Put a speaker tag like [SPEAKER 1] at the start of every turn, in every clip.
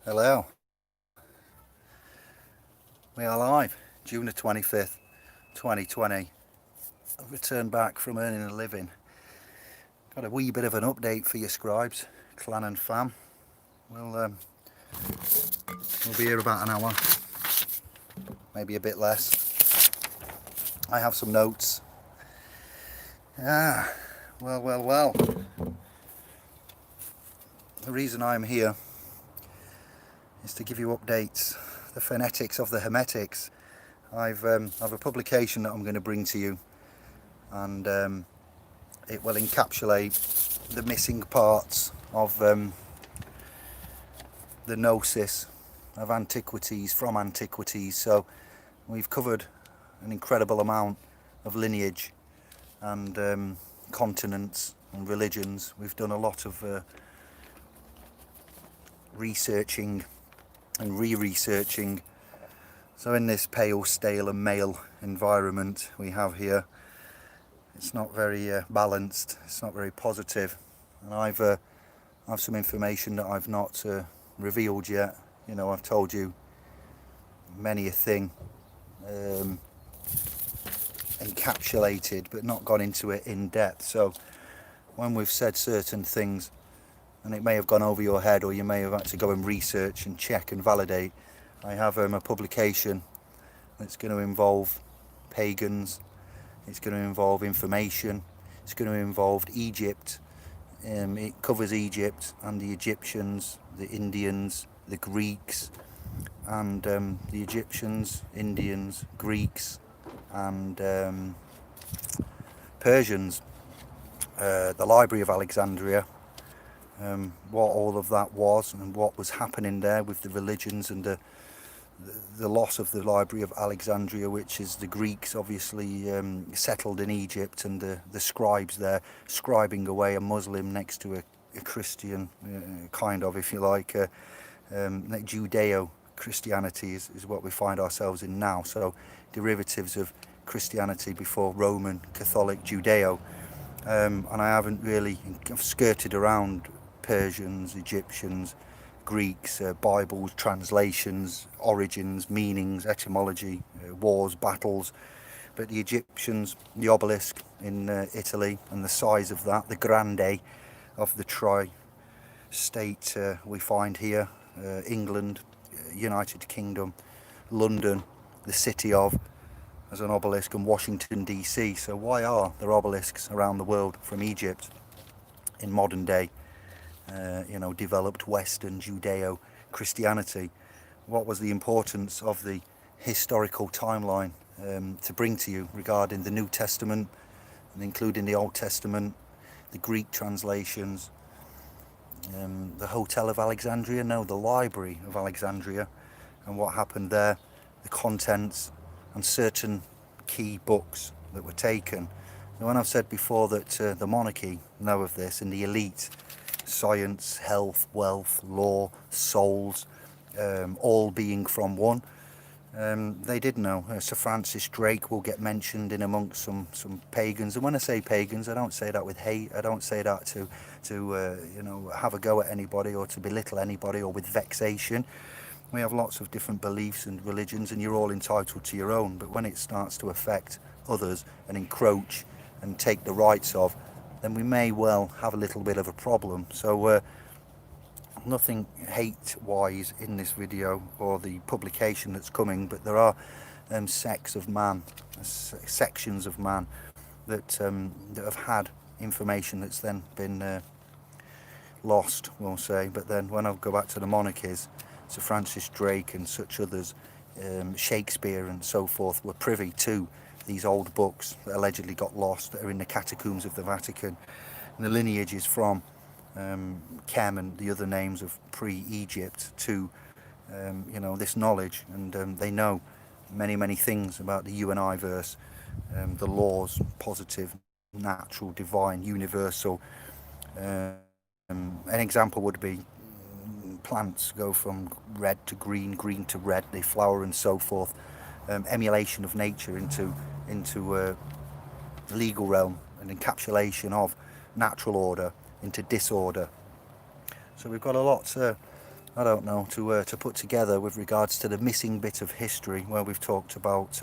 [SPEAKER 1] Hello, we are live, June the 25th, 2020. I've returned back from earning a living. Got a wee bit of an update for your scribes, clan and fam. We'll be here about an hour, maybe a bit less. I have some notes. Well. The reason I'm here is to give you updates, the phonetics of the hermetics. I've a publication that I'm going to bring to you, and it will encapsulate the missing parts of the gnosis of antiquities, from antiquities. So we've covered an incredible amount of lineage and continents and religions. We've done a lot of researching and re-researching. So in this pale, stale and male environment we have here, it's not very balanced, it's not very positive. And I've some information that I've not revealed yet. You know, I've told you many a thing, encapsulated, but not gone into it in depth. So when we've said certain things, and it may have gone over your head, or you may have had to go and research and check and validate, I have a publication that's going to involve pagans, it's going to involve information, it's going to involve Egypt. It covers Egypt and the Egyptians, the Indians, the Greeks, and the Egyptians, Indians, Greeks, and Persians. The Library of Alexandria, what all of that was and what was happening there with the religions, and the loss of the Library of Alexandria, which is the Greeks obviously settled in Egypt, and the scribes there scribing away, a Muslim next to a Christian, kind of, if you like. Judeo-Christianity is what we find ourselves in now, so derivatives of Christianity before Roman, Catholic, Judeo. And I haven't really, I've skirted around Persians, Egyptians, Greeks, Bibles, translations, origins, meanings, etymology, wars, battles. But the Egyptians, the obelisk in Italy, and the size of that, the grande of the tri-state we find here, England, United Kingdom, London, the city of, as an obelisk, and Washington DC. So why are there obelisks around the world from Egypt in modern day, developed Western Judeo-Christianity? What was the importance of the historical timeline to bring to you regarding the New Testament, and including the Old Testament, the Greek translations, the Hotel of Alexandria, no, the Library of Alexandria, and what happened there, the contents, and certain key books that were taken. And when I've said before that the monarchy know of this, and the elite, science, health, wealth, law, souls, all being from one, they did know. Sir Francis Drake will get mentioned in amongst some pagans. And when I say pagans, I don't say that with hate. I don't say that to have a go at anybody or to belittle anybody, or with vexation. We have lots of different beliefs and religions, and you're all entitled to your own. But when it starts to affect others and encroach and take the rights of, then we may well have a little bit of a problem. So nothing hate-wise in this video or the publication that's coming, but there are sects of man, sections of man that have had information that's then been lost, we'll say. But then when I go back to the monarchies, Sir Francis Drake and such others, Shakespeare and so forth, were privy to these old books that allegedly got lost, that are in the catacombs of the Vatican. And the lineage is from Kem and the other names of pre-Egypt to this knowledge, and they know many things about the you and I verse, the laws, positive, natural, divine, universal. An example would be plants go from red to green, green to red, they flower and so forth. Emulation of nature into legal realm, an encapsulation of natural order into disorder. So we've got a lot I don't know, to put together with regards to the missing bit of history where we've talked about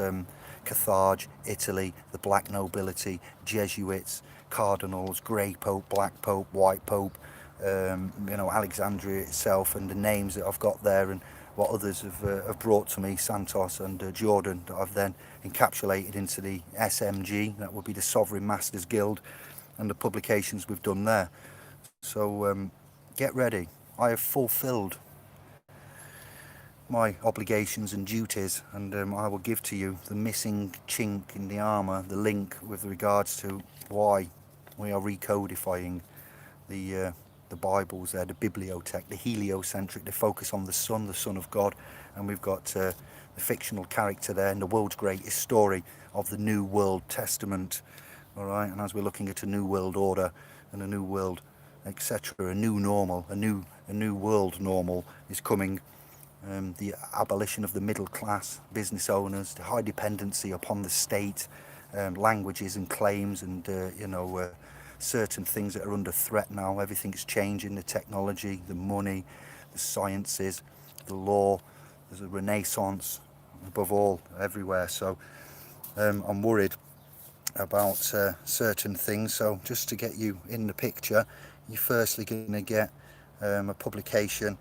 [SPEAKER 1] Carthage, Italy, the black nobility, Jesuits, cardinals, grey pope, black pope, white pope, Alexandria itself, and the names that I've got there, and what others have brought to me, Santos and Jordan, that I've then encapsulated into the SMG, that would be the Sovereign Masters Guild, and the publications we've done there. So get ready. I have fulfilled my obligations and duties, and I will give to you the missing chink in the armour, the link with regards to why we are recodifying the Bibles there, the bibliotech, the heliocentric, the focus on the Son of God, and we've got the fictional character there in the world's greatest story of the New World Testament. All right, and as we're looking at a new world order and a new world, etc., a new normal, a new world normal is coming. The abolition of the middle class, business owners, the high dependency upon the state, languages and claims, and certain things that are under threat now. Everything's changing, the technology, the money, the sciences, the law. There's a renaissance above all everywhere. So I'm worried about certain things. So just to get you in the picture, you're firstly going to get a publication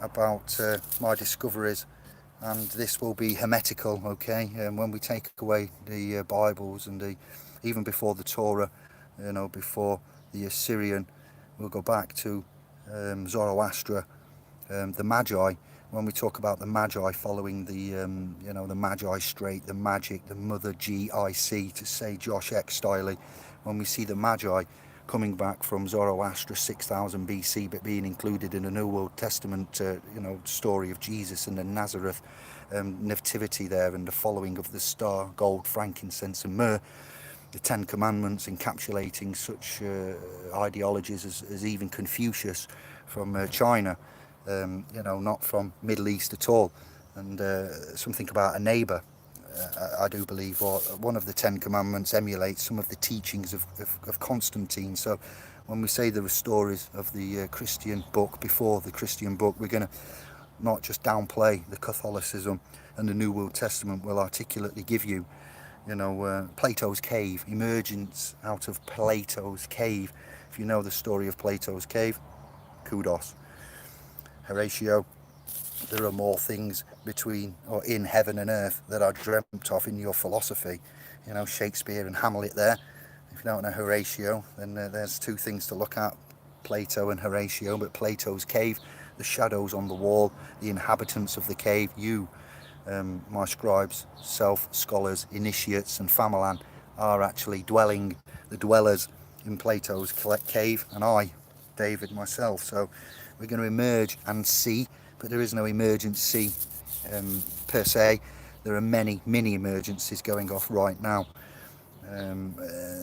[SPEAKER 1] about my discoveries, and this will be hermetical, okay? When we take away the Bibles and even before the Torah, before the Assyrian, we'll go back to Zoroaster, the Magi. When we talk about the Magi following the Magi Strait, the magic, the mother GIC, to say Josh X Stiley, when we see the Magi coming back from Zoroaster 6000 BC, but being included in the New World Testament, story of Jesus and the Nazareth nativity there, and the following of the star, gold, frankincense and myrrh, the Ten Commandments encapsulating such ideologies as even Confucius from China, not from Middle East at all, and something about a neighbour. I do believe, or one of the Ten Commandments emulates some of the teachings of Constantine. So when we say there are stories of the Christian book before the Christian book, we're going to not just downplay the Catholicism, and the New World Testament will articulately give you, Plato's cave, emergence out of Plato's cave. If you know the story of Plato's cave, kudos. Horatio, there are more things between or in heaven and earth that are dreamt of in your philosophy. Shakespeare and Hamlet there. If you don't know Horatio, then there's two things to look at, Plato and Horatio. But Plato's cave, the shadows on the wall, the inhabitants of the cave, you, my scribes, self-scholars, initiates and famalan, are actually the dwellers in Plato's cave, and I, David, myself. So we're going to emerge and see, but there is no emergency per se. There are many mini emergencies going off right now.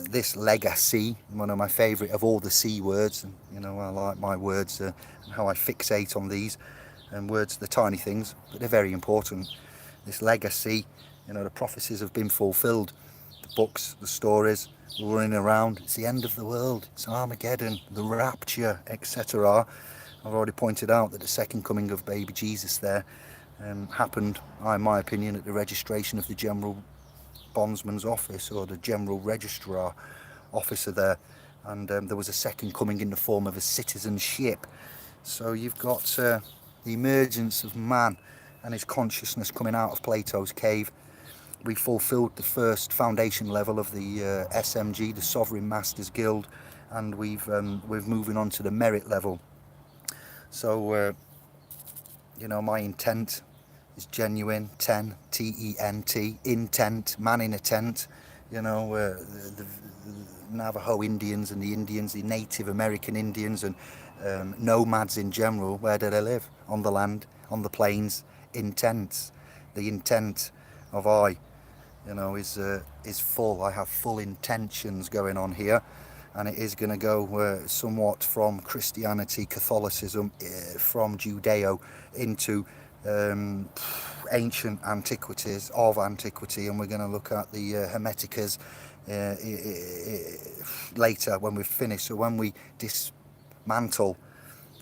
[SPEAKER 1] This legacy, one of my favourite of all the C words, and I like my words and how I fixate on these words, the tiny things, but they're very important. This legacy, the prophecies have been fulfilled, the books, the stories, we're running around, it's the end of the world, it's Armageddon, the rapture, etc. I've already pointed out that the second coming of baby Jesus there happened, in my opinion, at the registration of the General Bondsman's office, or the General Registrar officer there, and there was a second coming in the form of a citizenship. So you've got the emergence of man and his consciousness coming out of Plato's cave. We fulfilled the first foundation level of the SMG, the Sovereign Masters Guild, and we're moving on to the merit level. So my intent is genuine. 10, T-E-N-T, intent, man in a tent. The Navajo Indians and the Native American Indians and nomads in general, where do they live? On the land, on the plains, in tents. The intent of is full. I have full intentions going on here, and it is going to go somewhat from Christianity, Catholicism, from Judeo into ancient antiquities of antiquity, and we're going to look at the Hermeticas later when we've finished. So when we dismantle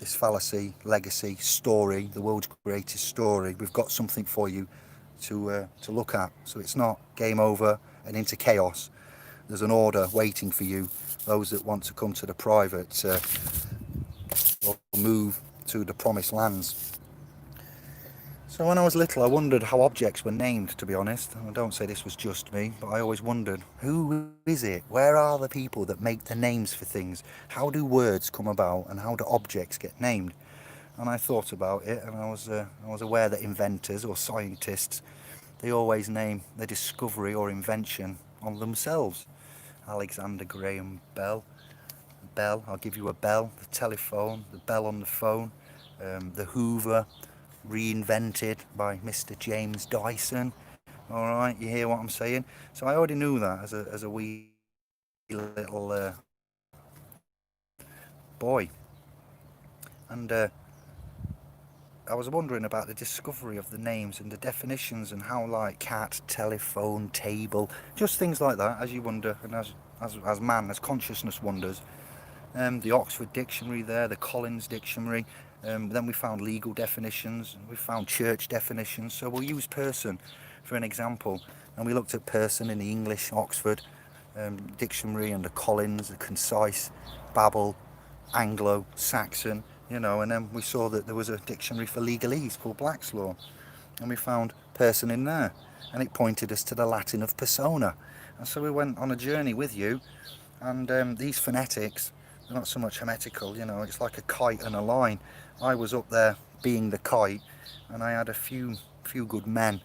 [SPEAKER 1] this fallacy, legacy, story, the world's greatest story. We've got something for you to look at. So it's not game over and into chaos. There's an order waiting for you. Those that want to come to the private will move to the promised lands. So when I was little, I wondered how objects were named, to be honest. I don't say this was just me, but I always wondered, who is it? Where are the people that make the names for things? How do words come about, and how do objects get named? And I thought about it, and I was aware that inventors or scientists, they always name their discovery or invention on themselves. Alexander Graham Bell. Bell, I'll give you a bell. The telephone, the bell on the phone. The Hoover, reinvented by Mr. James Dyson. All right, you hear what I'm saying? So I already knew that as a wee little boy, and I was wondering about the discovery of the names and the definitions, and how, like, cat, telephone, table, just things like that, as you wonder, and as man, as consciousness wonders. The Oxford Dictionary there, the Collins Dictionary. Then we found legal definitions, we found church definitions. So we'll use person for an example. And we looked at person in the English Oxford Dictionary, and the Collins, the Concise, Babel, Anglo-Saxon, and then we saw that there was a dictionary for legalese called Black's Law. And we found person in there. And it pointed us to the Latin of persona. And so we went on a journey with you. And these phonetics, they're not so much hermetical, it's like a kite and a line. I was up there being the kite, and I had a few good men,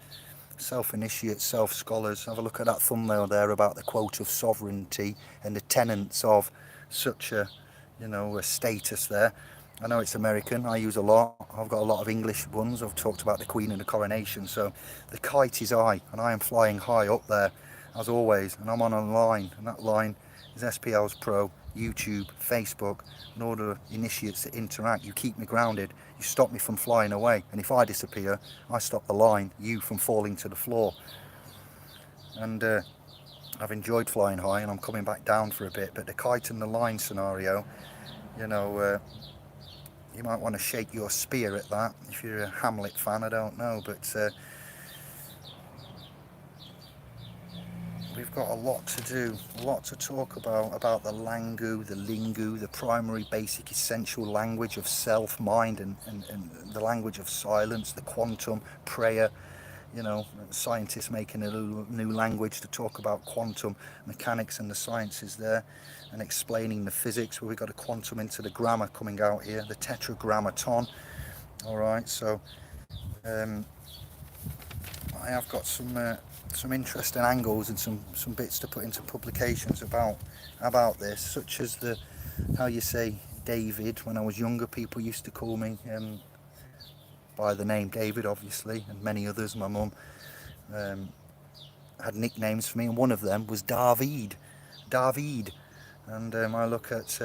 [SPEAKER 1] self-initiates, self-scholars. Have a look at that thumbnail there about the quote of sovereignty and the tenets of such a status there. I know it's American, I use a lot. I've got a lot of English ones. I've talked about the Queen and the coronation. So the kite is I, and I am flying high up there, as always, and I'm on a line, and that line is SPL's Pro, YouTube, Facebook. In order initiates to interact, you keep me grounded, you stop me from flying away, and if I disappear, I stop the line, you from falling to the floor. And I've enjoyed flying high, and I'm coming back down for a bit, but the kite and the line scenario, you might want to shake your spear at that if you're a Hamlet fan, I don't know, but we've got a lot to do, a lot to talk about the lingu, the primary, basic, essential language of self, mind, and the language of silence, the quantum, prayer. Scientists making a new language to talk about quantum mechanics and the sciences there, and explaining the physics. Well, we've got a quantum into the grammar coming out here, the tetragrammaton. All right, so I have got some interesting angles and some bits to put into publications about this, such as how you say David. When I was younger, people used to call me by the name David, obviously, and many others. My mum had nicknames for me, and one of them was David. And I look at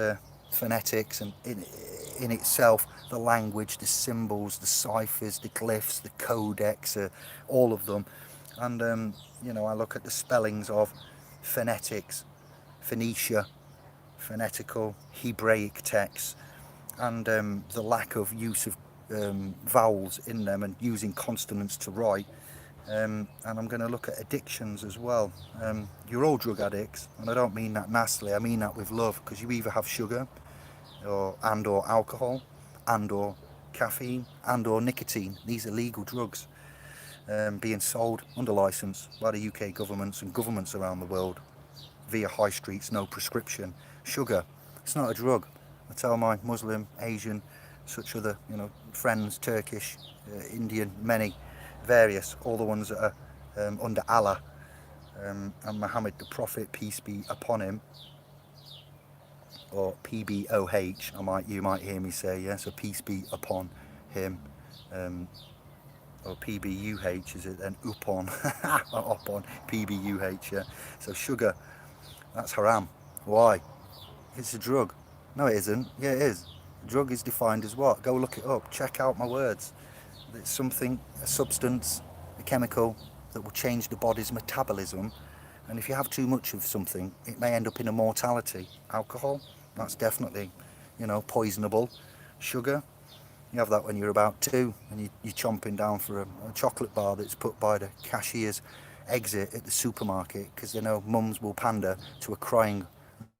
[SPEAKER 1] phonetics, and in itself, the language, the symbols, the ciphers, the glyphs, the codex, all of them. And I look at the spellings of phonetics, Phoenicia, phonetical, Hebraic texts, and the lack of use of vowels in them, and using consonants to write. And I'm going to look at addictions as well. You're all drug addicts, and I don't mean that nastily, I mean that with love, because you either have sugar or alcohol, or caffeine, or nicotine. These are legal drugs being sold under licence by the UK governments and governments around the world via high streets, no prescription. Sugar, it's not a drug. I tell my Muslim, Asian, such other friends, Turkish, Indian, many, various, all the ones that are under Allah and Muhammad the Prophet, peace be upon him, or PBOH, you might hear me say, yeah, so peace be upon him, or PBUH, is it then upon, upon, PBUH, yeah. So sugar, that's haram. Why? It's a drug. No, it isn't. Yeah, it is. A drug is defined as what? Go look it up. Check out my words. It's something, a substance, a chemical that will change the body's metabolism. And if you have too much of something, it may end up in a mortality. Alcohol, that's definitely, poisonable. Sugar, you have that when you're about 2 and you're chomping down for a chocolate bar that's put by the cashier's exit at the supermarket because they know mums will pander to a crying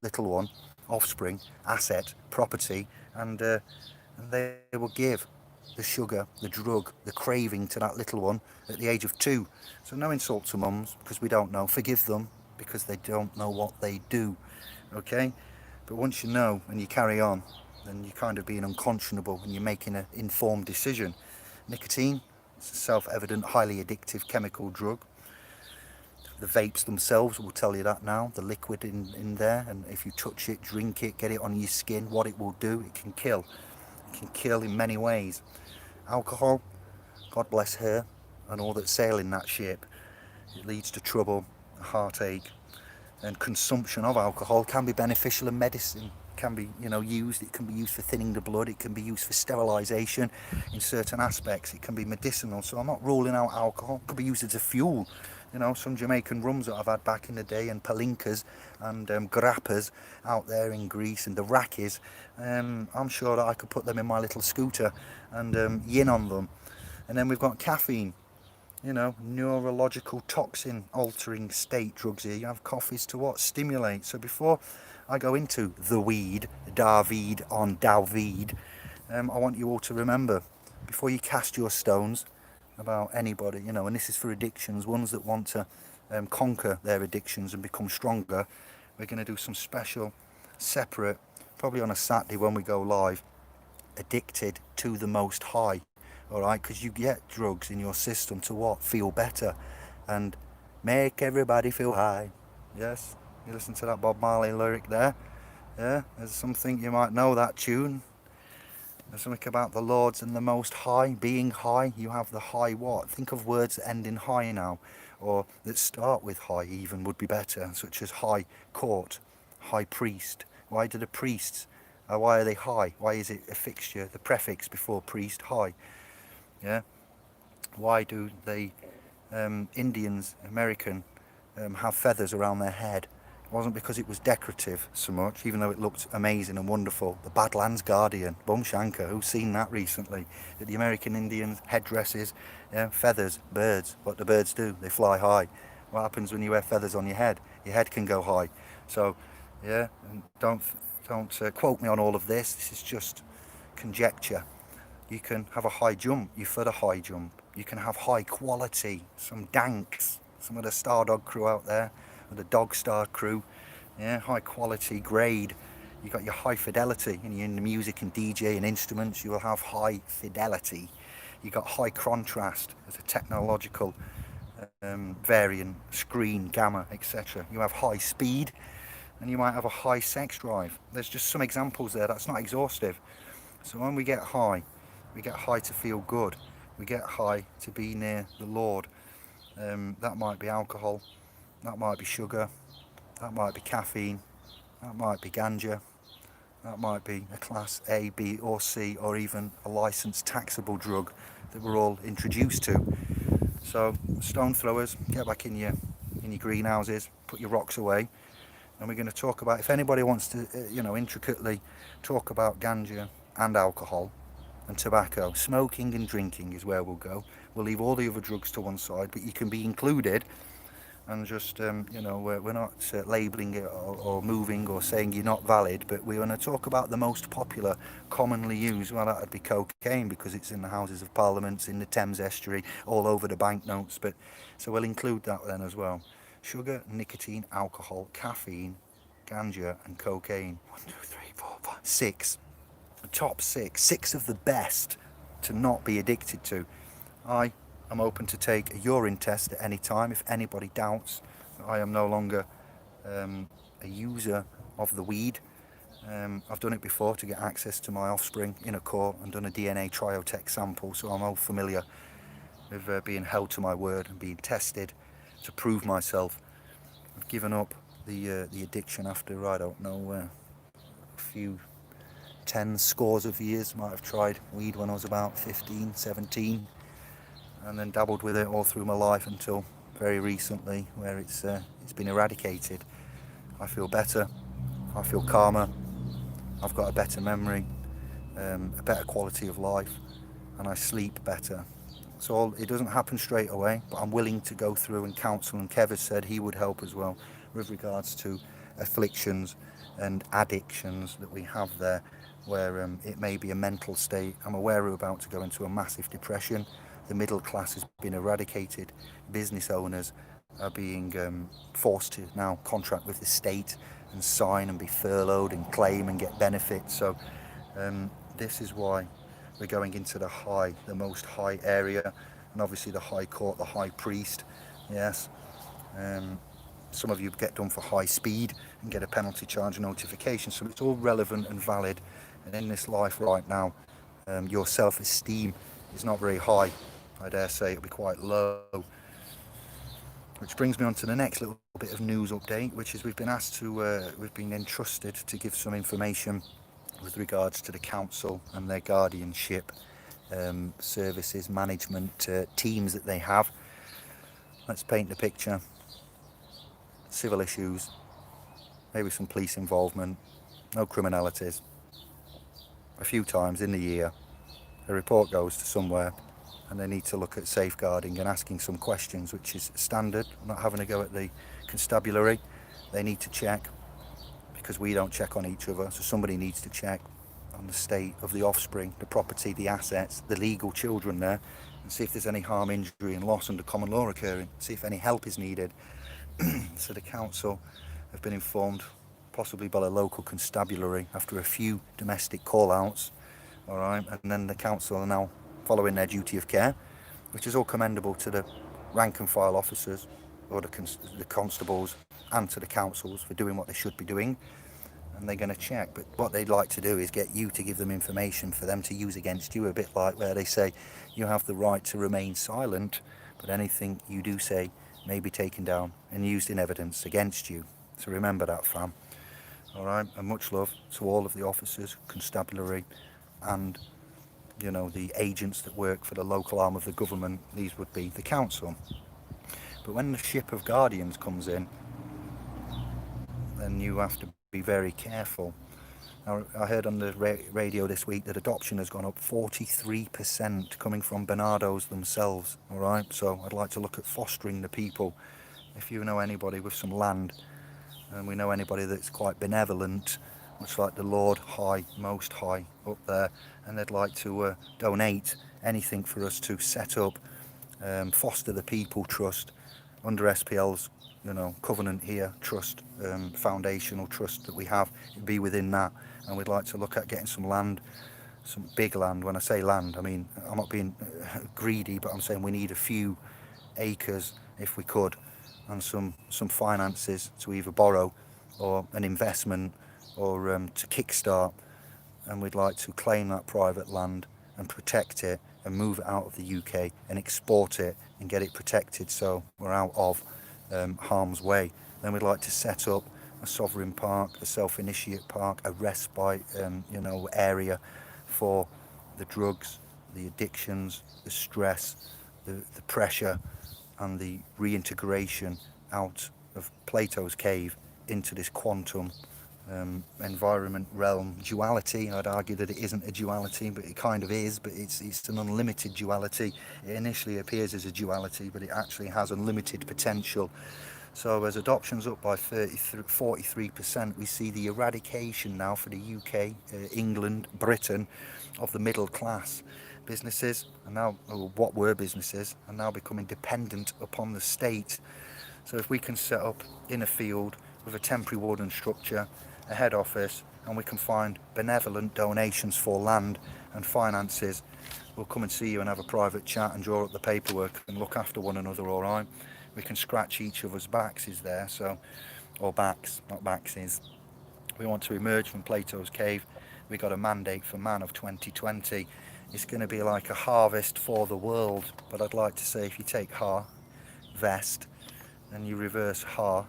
[SPEAKER 1] little one, offspring, asset, property, and they will give the sugar, the drug, the craving to that little one at the age of 2. So no insult to mums because we don't know. Forgive them because they don't know what they do. Okay? But once you know and you carry on, then you're kind of being unconscionable and you're making an informed decision. Nicotine, it's a self-evident, highly addictive chemical drug. The vapes themselves will tell you that now, the liquid in there, and if you touch it, drink it, get it on your skin, what it will do, it can kill. It can kill in many ways. Alcohol, God bless her and all that sail in that ship. It leads to trouble, heartache, and consumption of alcohol can be beneficial in medicine. Can be, used. It can be used for thinning the blood. It can be used for sterilisation in certain aspects. It can be medicinal. So I'm not ruling out alcohol. It could be used as a fuel. Some Jamaican rums that I've had back in the day, and palinkas and grappas out there in Greece, and the rakis. I'm sure that I could put them in my little scooter and yin on them. And then we've got caffeine. Neurological toxin altering state drugs here. You have coffees to what? Stimulate. So before I go into the weed, David on David, I want you all to remember, before you cast your stones about anybody, and this is for addictions, ones that want to conquer their addictions and become stronger, we're going to do some special, separate, probably on a Saturday when we go live, addicted to the Most High. All right, because you get drugs in your system to what? Feel better and make everybody feel high. Yes, you listen to that Bob Marley lyric there. Yeah, there's something, you might know that tune. There's something about the Lord's and the Most High, being high. You have the high what? Think of words that end in high now, or that start with high even would be better, such as high court, high priest. Why do the priests, why are they high? Why is it a fixture, the prefix before priest, high? Yeah. Why do they Indians, American, have feathers around their head? It wasn't because it was decorative so much, even though it looked amazing and wonderful. The Badlands Guardian, Bum Shankar, who's seen that recently? That the American Indians headdresses, feathers, birds. What do birds do? They fly high. What happens when you wear feathers on your head? Your head can go high. So, yeah, and don't quote me on all of this. This is just conjecture. You can have a high jump, you've heard a high jump. You can have high quality, some danks, some of the Stardog crew out there, or the Dog Star crew, high quality grade. You got your high fidelity, and you're in the music and DJ and instruments, you will have high fidelity. You got high contrast as a technological variant, screen, gamma, etc. You have high speed, and you might have a high sex drive. There's just some examples there, that's not exhaustive. So when we get high to feel good. We get high to be near the Lord. That might be alcohol, that might be sugar, that might be caffeine, that might be ganja, that might be a class A, B or C, or even a licensed taxable drug that we're all introduced to. So stone throwers, get back in your greenhouses, put your rocks away, and we're going to talk about, if anybody wants to intricately talk about ganja and alcohol and tobacco, smoking and drinking is where we'll go. We'll leave all the other drugs to one side, but you can be included, and just we're not labelling it or moving or saying you're not valid, but we're going to talk about the most popular, commonly used. Well, that would be cocaine, because it's in the Houses of Parliament, in the Thames estuary, all over the banknotes, but so we'll include that then as well. Sugar, nicotine, alcohol, caffeine, ganja and cocaine. 1, 2, 3, 4, 5, 6. The top six of the best to not be addicted to. I am open to take a urine test at any time if anybody doubts that I am no longer a user of the weed. I've done it before to get access to my offspring in a court and done a DNA triotech sample, so I'm all familiar with being held to my word and being tested to prove myself. I've given up the addiction after, I don't know, a few 10 scores of years. Might have tried weed when I was about 15, 17, and then dabbled with it all through my life until very recently, where it's been eradicated. I feel better, I feel calmer, I've got a better memory, a better quality of life, and I sleep better. So it doesn't happen straight away, but I'm willing to go through and counsel. And Kev has said he would help as well with regards to afflictions and addictions that we have there, where it may be a mental state. I'm aware we're about to go into a massive depression. The middle class has been eradicated. Business owners are being forced to now contract with the state and sign and be furloughed and claim and get benefits. So this is why we're going into the most high area, and obviously the high court, the high priest. Yes. Um, some of you get done for high speed and get a penalty charge notification. So it's all relevant and valid. And in this life right now, your self-esteem is not very high. I dare say it'll be quite low. Which brings me on to the next little bit of news update, which is we've been entrusted to give some information with regards to the council and their guardianship services, management teams that they have. Let's paint the picture. Civil issues, maybe some police involvement, no criminalities. A few times in the year, a report goes to somewhere and they need to look at safeguarding and asking some questions, which is standard. I'm not having a go at the constabulary. They need to check, because we don't check on each other, so somebody needs to check on the state of the offspring, the property, the assets, the legal children there, and see if there's any harm, injury and loss under common law occurring, see if any help is needed. So the council have been informed, possibly by a local constabulary, after a few domestic call-outs, all right, and then the council are now following their duty of care, which is all commendable to the rank and file officers, or the constables, and to the councils for doing what they should be doing. And they're going to check, but what they'd like to do is get you to give them information for them to use against you, a bit like where they say you have the right to remain silent, but anything you do say may be taken down and used in evidence against you. So remember that, fam. All right, and much love to all of the officers, constabulary, and the agents that work for the local arm of the government. These would be the council. But when the ship of guardians comes in, then you have to be very careful. Now, I heard on the radio this week that adoption has gone up 43%, coming from Bernardos themselves. All right, so I'd like to look at fostering the people. If you know anybody with some land, and we know anybody that's quite benevolent, much like the Lord High, Most High up there, and they'd like to donate anything for us to set up Foster the People Trust under SPL's covenant here, trust, foundational trust that we have. It'd be within that, and we'd like to look at getting some land, some big land. When I say land, I mean, I'm not being greedy, but I'm saying we need a few acres if we could, and some finances to either borrow or an investment, or to kickstart. And we'd like to claim that private land and protect it and move it out of the UK and export it and get it protected, so we're out of harm's way. Then we'd like to set up a sovereign park, a self-initiate park, a respite area for the drugs, the addictions, the stress, the pressure, and the reintegration out of Plato's cave into this quantum environment realm duality. I'd argue that it isn't a duality, but it kind of is, but it's an unlimited duality. It initially appears as a duality, but it actually has unlimited potential. So as adoption's up by 43%, we see the eradication now for the UK, England, Britain, of the middle class. Businesses are now, or what were businesses, are now becoming dependent upon the state. So if we can set up in a field with a temporary wooden structure, a head office, and we can find benevolent donations for land and finances, we'll come and see you and have a private chat and draw up the paperwork and look after one another, all right? We can scratch each other's backs is there, so, or backs, not backses. We want to emerge from Plato's cave. We got a mandate for man of 2020. It's going to be like a harvest for the world, but I'd like to say if you take harvest and you reverse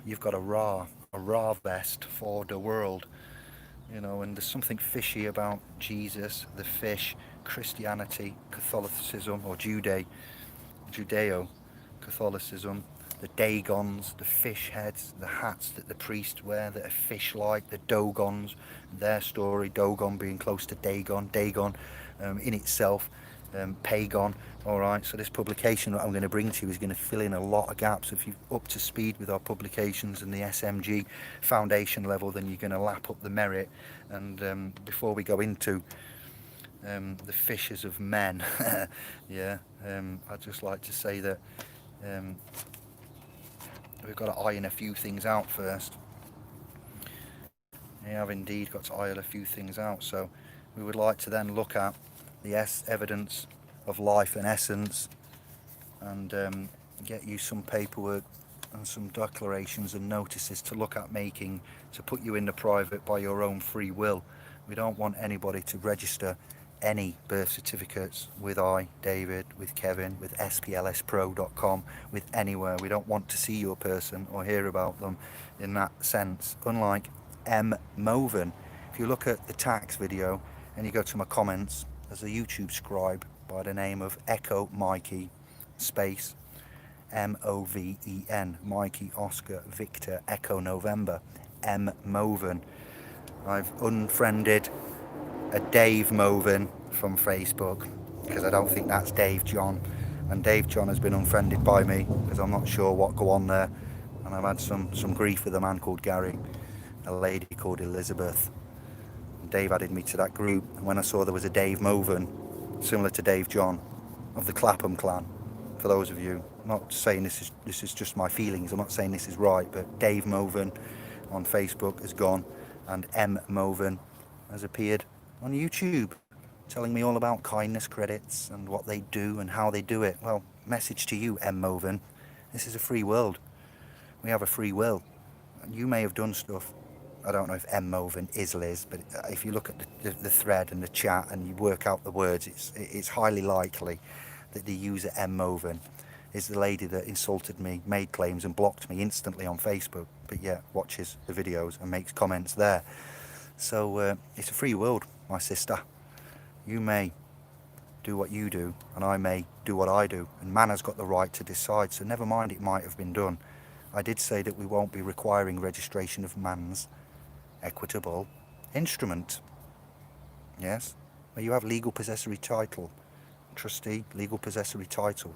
[SPEAKER 1] you've got a raw vest for the world, and there's something fishy about Jesus, the fish, Christianity, Catholicism, or Judeo-Catholicism, the dagons, the fish heads, the hats that the priests wear that are fish-like, the dogons, their story, Dogon being close to Dagon in itself, pagan. All right, so this publication that I'm going to bring to you is going to fill in a lot of gaps. If you're up to speed with our publications and the SMG foundation level, then you're going to lap up the merit. And before we go into the fishers of men, yeah, I'd just like to say that we've got to iron a few things out first. We have indeed got to iron a few things out. So we would like to then look at the evidence of life and essence, and get you some paperwork and some declarations and notices to look at making, to put you into private by your own free will. We don't want anybody to register any birth certificates with David, with Kevin, with splspro.com, with anywhere. We don't want to see your person or hear about them in that sense. Unlike M. Moven, if you look at the tax video and you go to my comments, there's a YouTube scribe by the name of Echo Mikey space Moven, Mikey Oscar Victor Echo November, M. Moven. I've unfriended a Dave Moven from Facebook because I don't think that's Dave John, and Dave John has been unfriended by me because I'm not sure what go on there, and I've had some grief with a man called Gary, a lady called Elizabeth. Dave added me to that group, and when I saw there was a Dave Moven similar to Dave John of the Clapham clan, for those of you, I'm not saying this is just my feelings, I'm not saying this is right, but Dave Moven on Facebook has gone, and M. Moven has appeared on YouTube telling me all about kindness credits and what they do and how they do it. Well, message to you, M. Moven, this is a free world. We have a free will. You may have done stuff. I don't know if M. Moven is Liz, but if you look at the thread and the chat and you work out the words, it's highly likely that the user M. Moven is the lady that insulted me, made claims and blocked me instantly on Facebook, but yet watches the videos and makes comments there. So it's a free world, my sister. You may do what you do and I may do what I do, and man has got the right to decide, so never mind it might have been done. I did say that we won't be requiring registration of man's equitable instrument. Yes, where you have legal possessory title, trustee, legal possessory title.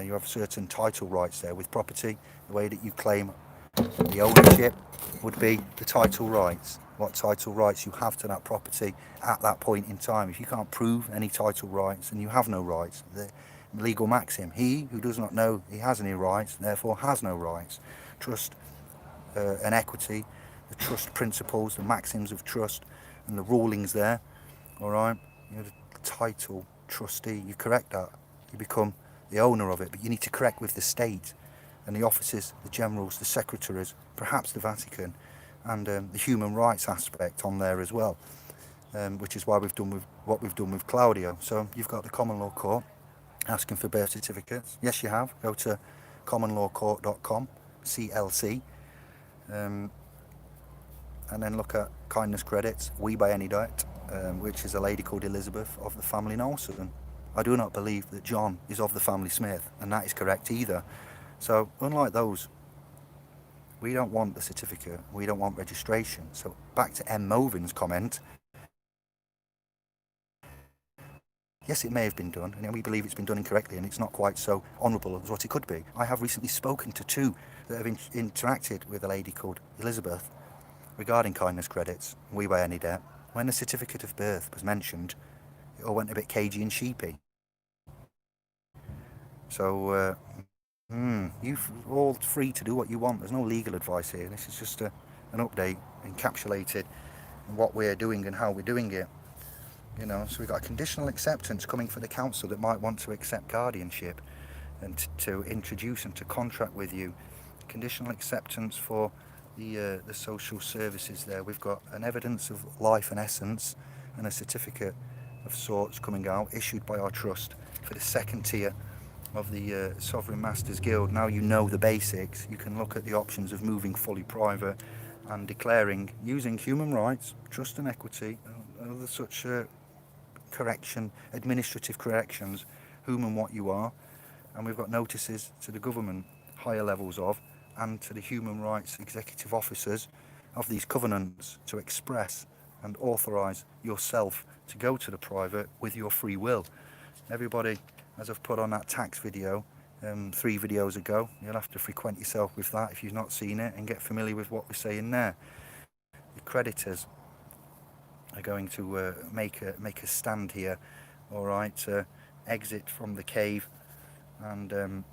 [SPEAKER 1] You have certain title rights there with property. The way that you claim the ownership would be the title rights. What title rights you have to that property at that point in time. If you can't prove any title rights, then you have no rights. The legal maxim, he who does not know he has any rights, therefore has no rights. Trust and equity, the trust principles, the maxims of trust and the rulings there, all right? You know, the title, trustee, you correct that, you become the owner of it, but you need to correct with the state and the officers, the generals, the secretaries, perhaps the Vatican, and the human rights aspect on there as well, which is why we've done with what we've done with Claudio. So you've got the common law court asking for birth certificates. Yes, you have. Go to commonlawcourt.com, CLC, and then look at kindness credits, we by any debt, which is a lady called Elizabeth of the family Nelson. I do not believe that John is of the family Smith, and that is correct either. So unlike those, we don't want the certificate, we don't want registration. So back to M. Moven's comment, yes, it may have been done, and we believe it's been done incorrectly, and it's not quite so honourable as what it could be. I have recently spoken to two that have interacted with a lady called Elizabeth regarding kindness credits, we by any debt. When the certificate of birth was mentioned, it all went a bit cagey and sheepy. So you're all free to do what you want. There's no legal advice here. This is just an update encapsulated in what we're doing and how we're doing it. You know, so we've got a conditional acceptance coming for the council that might want to accept guardianship and to introduce and to contract with you. Conditional acceptance for the social services there. We've got an evidence of life and essence and a certificate of sorts coming out, issued by our trust for the second tier of the Sovereign Masters Guild. Now you know the basics, you can look at the options of moving fully private and declaring, using human rights, trust and equity, other such administrative corrections, whom and what you are. And we've got notices to the government higher levels of, and to the human rights executive officers of these covenants to express and authorise yourself to go to the private with your free will. Everybody, as I've put on that tax video 3 videos ago, you'll have to frequent yourself with that if you've not seen it and get familiar with what we're saying there. The creditors are going to make a stand here, all right, exit from the cave, and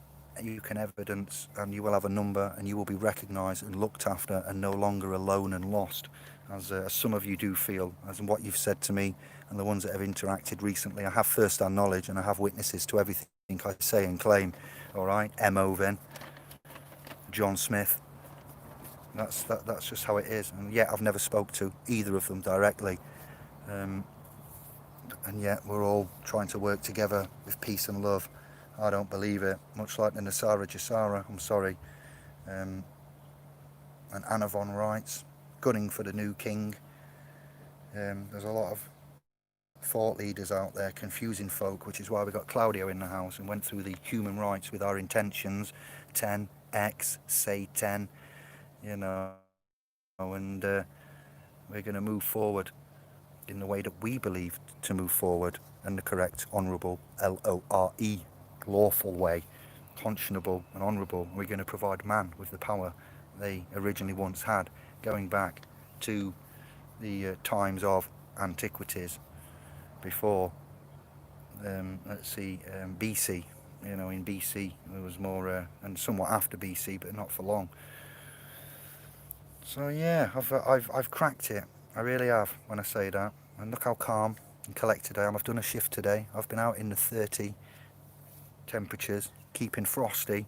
[SPEAKER 1] you can evidence, and you will have a number, and you will be recognised and looked after and no longer alone and lost, as some of you do feel, as in what you've said to me and the ones that have interacted recently. I have first-hand knowledge and I have witnesses to everything I say and claim, all right. Oven, John Smith, that's just how it is. And yet I've never spoke to either of them directly, and yet we're all trying to work together with peace and love. I don't believe it, much like the Nasara Jasara, I'm sorry. And Anavon writes, gunning for the new king. There's a lot of thought leaders out there confusing folk, which is why we got Claudio in the house and went through the human rights with our intentions, 10x, say 10, you know, and we're going to move forward in the way that we believe to move forward, and the correct, honourable, L-O-R-E, lawful way, conscionable and honourable. We're going to provide man with the power they originally once had, going back to the times of antiquities, before, BC. You know, in BC there was more, and somewhat after BC, but not for long. So yeah, I've cracked it. I really have, when I say that. And look how calm and collected I am. I've done a shift today. I've been out in the 30 temperatures, keeping frosty,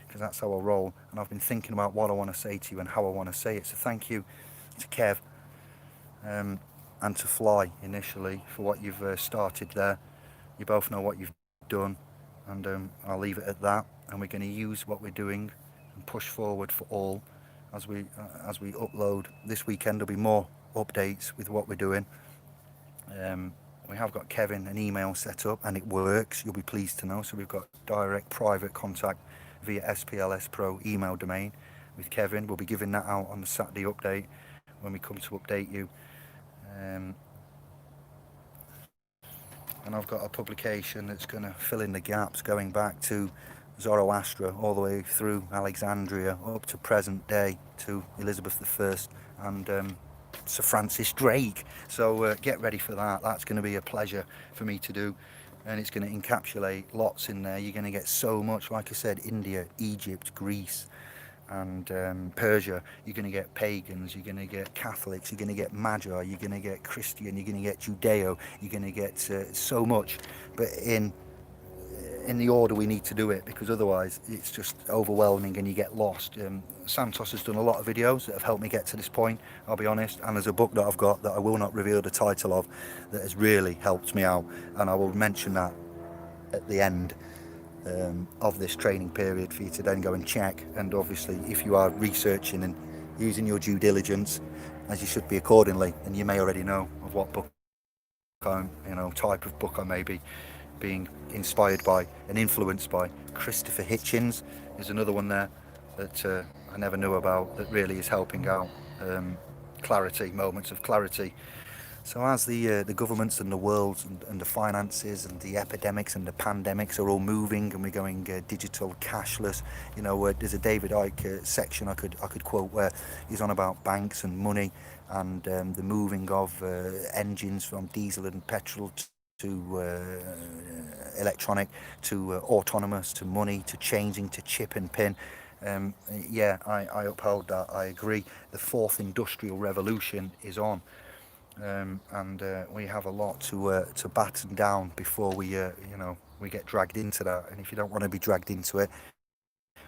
[SPEAKER 1] because that's how I roll. And I've been thinking about what I want to say to you and how I want to say it. So thank you to Kev and to Fly initially for what you've started there. You both know what you've done, and I'll leave it at that. And we're going to use what we're doing and push forward for all as we upload. This weekend there'll be more updates with what we're doing. We have got Kevin an email set up and it works, you'll be pleased to know. So we've got direct private contact via SPLS Pro email domain with Kevin. We'll be giving that out on the Saturday update when we come to update you. And I've got a publication that's going to fill in the gaps, going back to Zoroaster all the way through Alexandria up to present day to Elizabeth I and Sir Francis Drake. So get ready for that. That's going to be a pleasure for me to do, and it's going to encapsulate lots in there. You're going to get so much, like I said, India, Egypt, Greece and Persia. You're going to get pagans, you're going to get Catholics, you're going to get Magi, you're going to get Christian, you're going to get Judeo, you're going to get so much, but in the order we need to do it, because otherwise it's just overwhelming and you get lost. Santos has done a lot of videos that have helped me get to this point, I'll be honest, and there's a book that I've got that I will not reveal the title of that has really helped me out, and I will mention that at the end of this training period for you to then go and check. And obviously if you are researching and using your due diligence, as you should be accordingly, and you may already know of what book type of book I may be being inspired by and influenced by. Christopher Hitchens is another one there that I never knew about, that really is helping out. Clarity, moments of clarity. So as the governments and the world and the finances and the epidemics and the pandemics are all moving, and we're going digital, cashless, there's a David Icke section I could quote where he's on about banks and money and the moving of engines from diesel and petrol to electronic, to autonomous, to money, to changing, to chip and pin. I uphold that. I agree. The fourth industrial revolution is on. And we have a lot to batten down before we get dragged into that. And if you don't want to be dragged into it,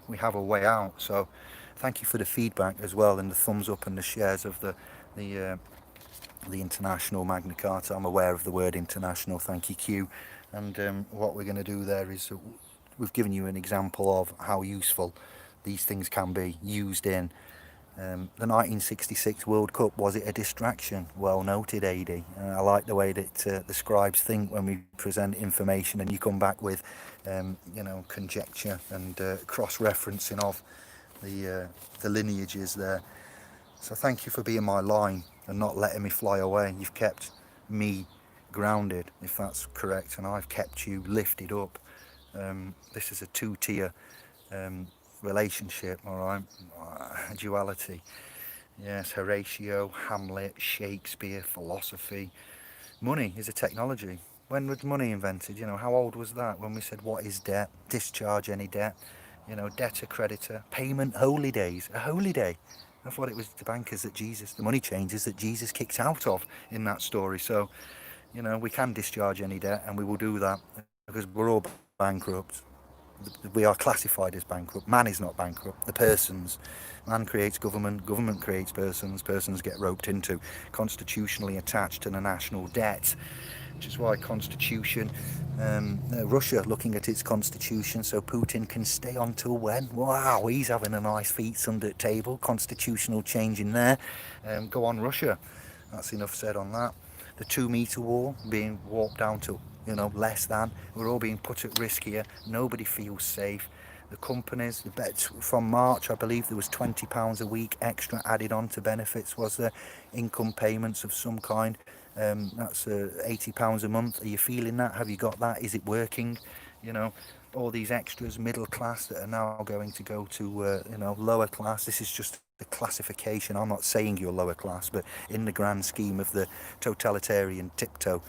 [SPEAKER 1] we have a way out. So thank you for the feedback as well, and the thumbs up and the shares of the international Magna Carta. I'm aware of the word international, thank you, Q. And what we're going to do there is we've given you an example of how useful these things can be used in The 1966 World Cup, was it a distraction? Well noted, AD. I like the way that the scribes think when we present information and you come back with, conjecture and cross-referencing of the lineages there. So thank you for being my line and not letting me fly away. You've kept me grounded, if that's correct, and I've kept you lifted up. This is a two-tier relationship, all right? Duality. Yes, Horatio, Hamlet, Shakespeare, philosophy. Money is a technology. When was money invented? How old was that? When we said, what is debt? Discharge any debt. Debtor, creditor, payment, holy days. A holy day. That's what it was to bankers the money changers that Jesus kicked out of in that story. So, we can discharge any debt and we will do that because we're all bankrupt. We are classified as bankrupt. Man is not bankrupt. The persons. Man creates government. Government creates persons. Persons get roped into, constitutionally attached to the national debt, which is why constitution. Russia looking at its constitution, so Putin can stay on till when? Wow, he's having a nice feast under the table. Constitutional change in there. Go on, Russia. That's enough said on that. The 2 meter wall being walked down to less than. We're all being put at risk here. Nobody feels safe. The companies, the bets from March, I believe there was £20 a week extra added on to benefits. Was there income payments of some kind? That's £80 a month. Are you feeling that? Have you got that? Is it working? All these extras, middle class, that are now going to go to lower class. This is just the classification. I'm not saying you're lower class, but in the grand scheme of the totalitarian tiptoe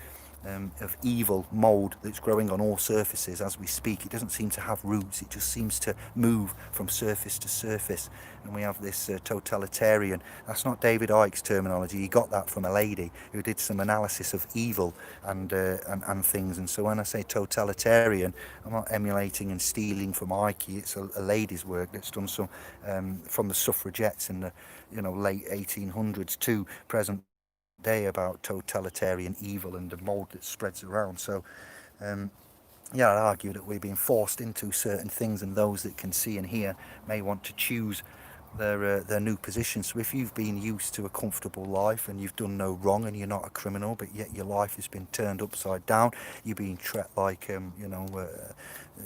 [SPEAKER 1] of evil mould that's growing on all surfaces as we speak. It doesn't seem to have roots. It just seems to move from surface to surface. And we have this totalitarian. That's not David Icke's terminology. He got that from a lady who did some analysis of evil and things. And so when I say totalitarian, I'm not emulating and stealing from Ike. It's a lady's work that's done some from the suffragettes in the late 1800s to present day about totalitarian evil and the mold that spreads around. So I'd argue that we're being forced into certain things, and those that can see and hear may want to choose their new position. So if you've been used to a comfortable life and you've done no wrong and you're not a criminal, but yet your life has been turned upside down, you're being treated like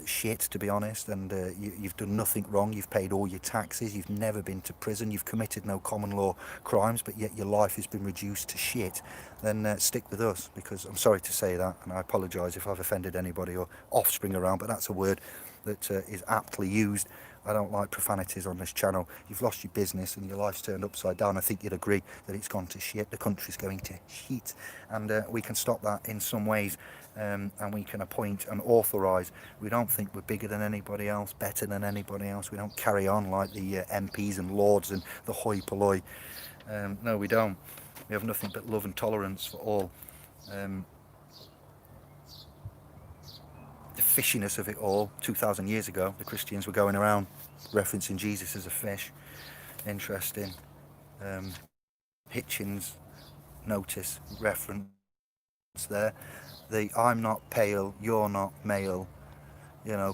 [SPEAKER 1] shit, to be honest, and you've done nothing wrong, you've paid all your taxes, you've never been to prison, you've committed no common law crimes, but yet your life has been reduced to shit, then stick with us, because I'm sorry to say that, and I apologise if I've offended anybody or offspring around, but that's a word that is aptly used. I don't like profanities on this channel. You've lost your business and your life's turned upside down. I think you'd agree that it's gone to shit. The country's going to shit. And we can stop that in some ways. And we can appoint and authorise. We don't think we're bigger than anybody else, better than anybody else. We don't carry on like the MPs and lords and the hoi polloi. No, we don't. We have nothing but love and tolerance for all. The fishiness of it all. 2,000 years ago, the Christians were going around referencing Jesus as a fish. Interesting. Hitchens notice reference there. The I'm not pale, you're not male,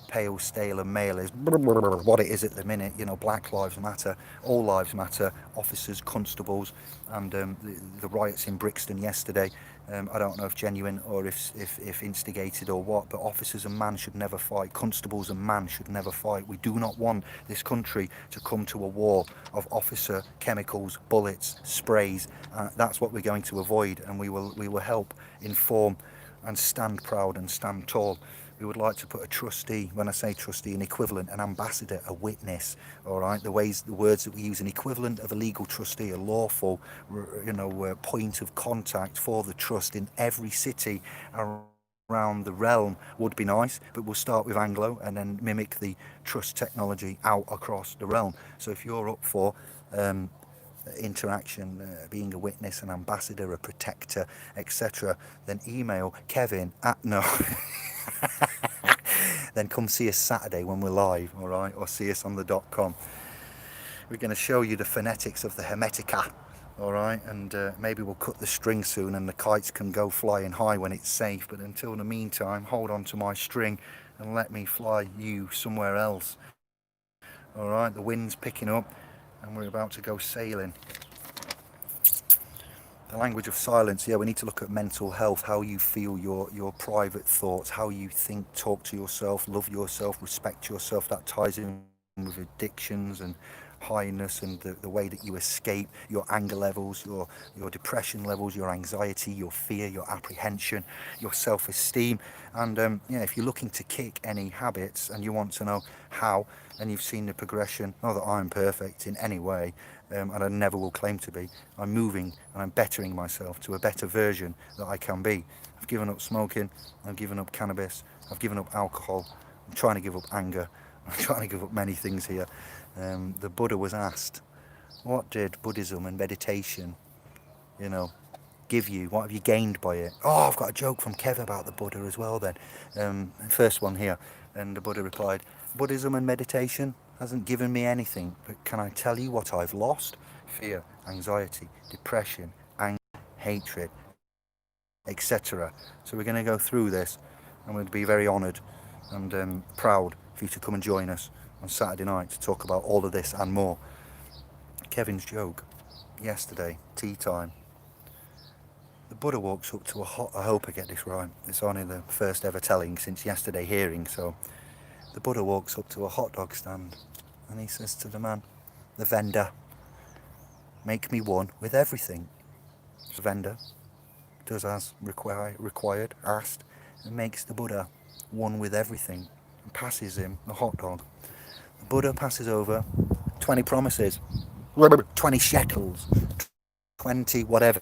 [SPEAKER 1] pale, stale and male is what it is at the minute. Black lives matter, all lives matter, officers, constables, and the riots in Brixton yesterday, I don't know if genuine or if instigated or what, but officers and man should never fight, constables and man should never fight. We do not want this country to come to a war of officer, chemicals, bullets, sprays. That's what we're going to avoid, and we will help inform and stand proud and stand tall. We would like to put a trustee, when I say trustee, an equivalent, an ambassador, a witness, all right? The words that we use, an equivalent of a legal trustee, a lawful, point of contact for the trust in every city around the realm would be nice, but we'll start with Anglo and then mimic the trust technology out across the realm. So if you're up for interaction, being a witness, an ambassador, a protector, etc., then email Kevin at no. Then come see us Saturday when we're live, all right, or see us on the .com. We're going to show you the phonetics of the Hermetica, all right, and maybe we'll cut the string soon and the kites can go flying high when it's safe, but until the meantime, hold on to my string and let me fly you somewhere else, all right. The wind's picking up, and we're about to go sailing. The language of silence. Yeah, we need to look at mental health, how you feel, your private thoughts, how you think, talk to yourself, love yourself, respect yourself. That ties in with addictions and highness and the way that you escape your anger levels, your depression levels, your anxiety, your fear, your apprehension, your self-esteem. And yeah, if you're looking to kick any habits and you want to know how, and you've seen the progression, not that I'm perfect in any way, and I never will claim to be. I'm moving and I'm bettering myself to a better version that I can be. I've given up smoking, I've given up cannabis, I've given up alcohol, I'm trying to give up anger, I'm trying to give up many things here. The Buddha was asked, what did Buddhism and meditation, you know, give you? What have you gained by it? Oh, I've got a joke from Kev about the Buddha as well then. First one here. And the Buddha replied, Buddhism and meditation hasn't given me anything, but can I tell you what I've lost? Fear, anxiety, depression, anger, hatred, etc. So we're going to go through this, and we'll be very honoured and proud for you to come and join us on Saturday night to talk about all of this and more. Kevin's joke yesterday, tea time. The Buddha walks up to I hope I get this right. It's only the first ever telling since yesterday hearing. So the Buddha walks up to a hot dog stand and he says to the man, the vendor, make me one with everything. The vendor does as required, asked, and makes the Buddha one with everything and passes him the hot dog. The Buddha passes over 20 promises, 20 shekels, 20 whatever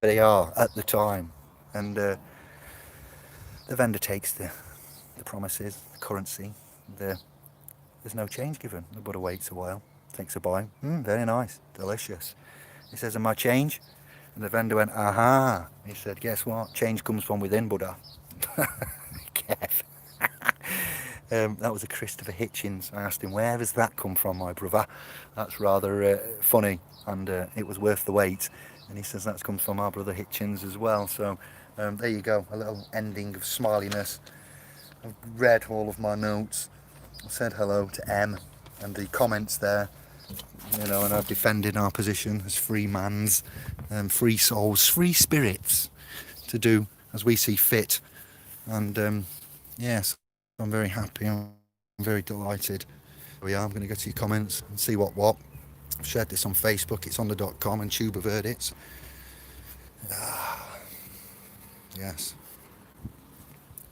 [SPEAKER 1] they are at the time. And the vendor takes the promises, the currency, there's no change given. The Buddha waits a while, takes a bite, very nice, delicious. He says, and my change? And the vendor went, aha. He said, guess what? Change comes from within, Buddha. Kev. That was a Christopher Hitchens. I asked him, where has that come from, my brother? That's rather funny, and it was worth the wait. And he says that's come from our brother Hitchens as well. So there you go, a little ending of smiliness. I've read all of my notes. I said hello to M and the comments there, and I've defended our position as free mans, free souls, free spirits to do as we see fit. And yes, I'm very happy. I'm very delighted. Here we are. I'm going to go to your comments and see what. I've shared this on Facebook. It's on the .com and Tuba Verdicts. Yes.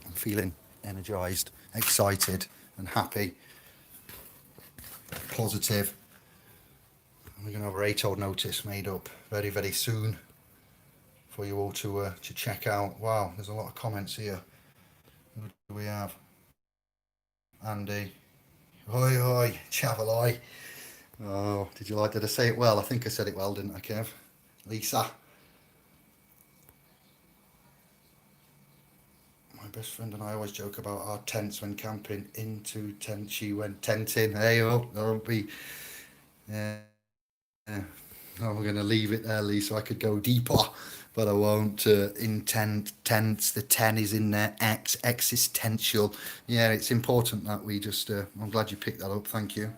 [SPEAKER 1] I'm feeling energised, excited and happy, positive. And we're going to have our 8-old notice made up very, very soon for you all to check out. Wow, there's a lot of comments here. Who do we have? Andy. Hoi hoi, Chavaloi. Oh, did I say it well? I think I said it well, didn't I, Kev? Lisa. My best friend and I always joke about our tents when camping. Into tent, she went tenting. Hey, don't be. Yeah. No, we're going to leave it there, Lisa. I could go deeper, but I won't. Tents, the 10 is in there. Existential. Yeah, it's important that we just. I'm glad you picked that up. Thank you.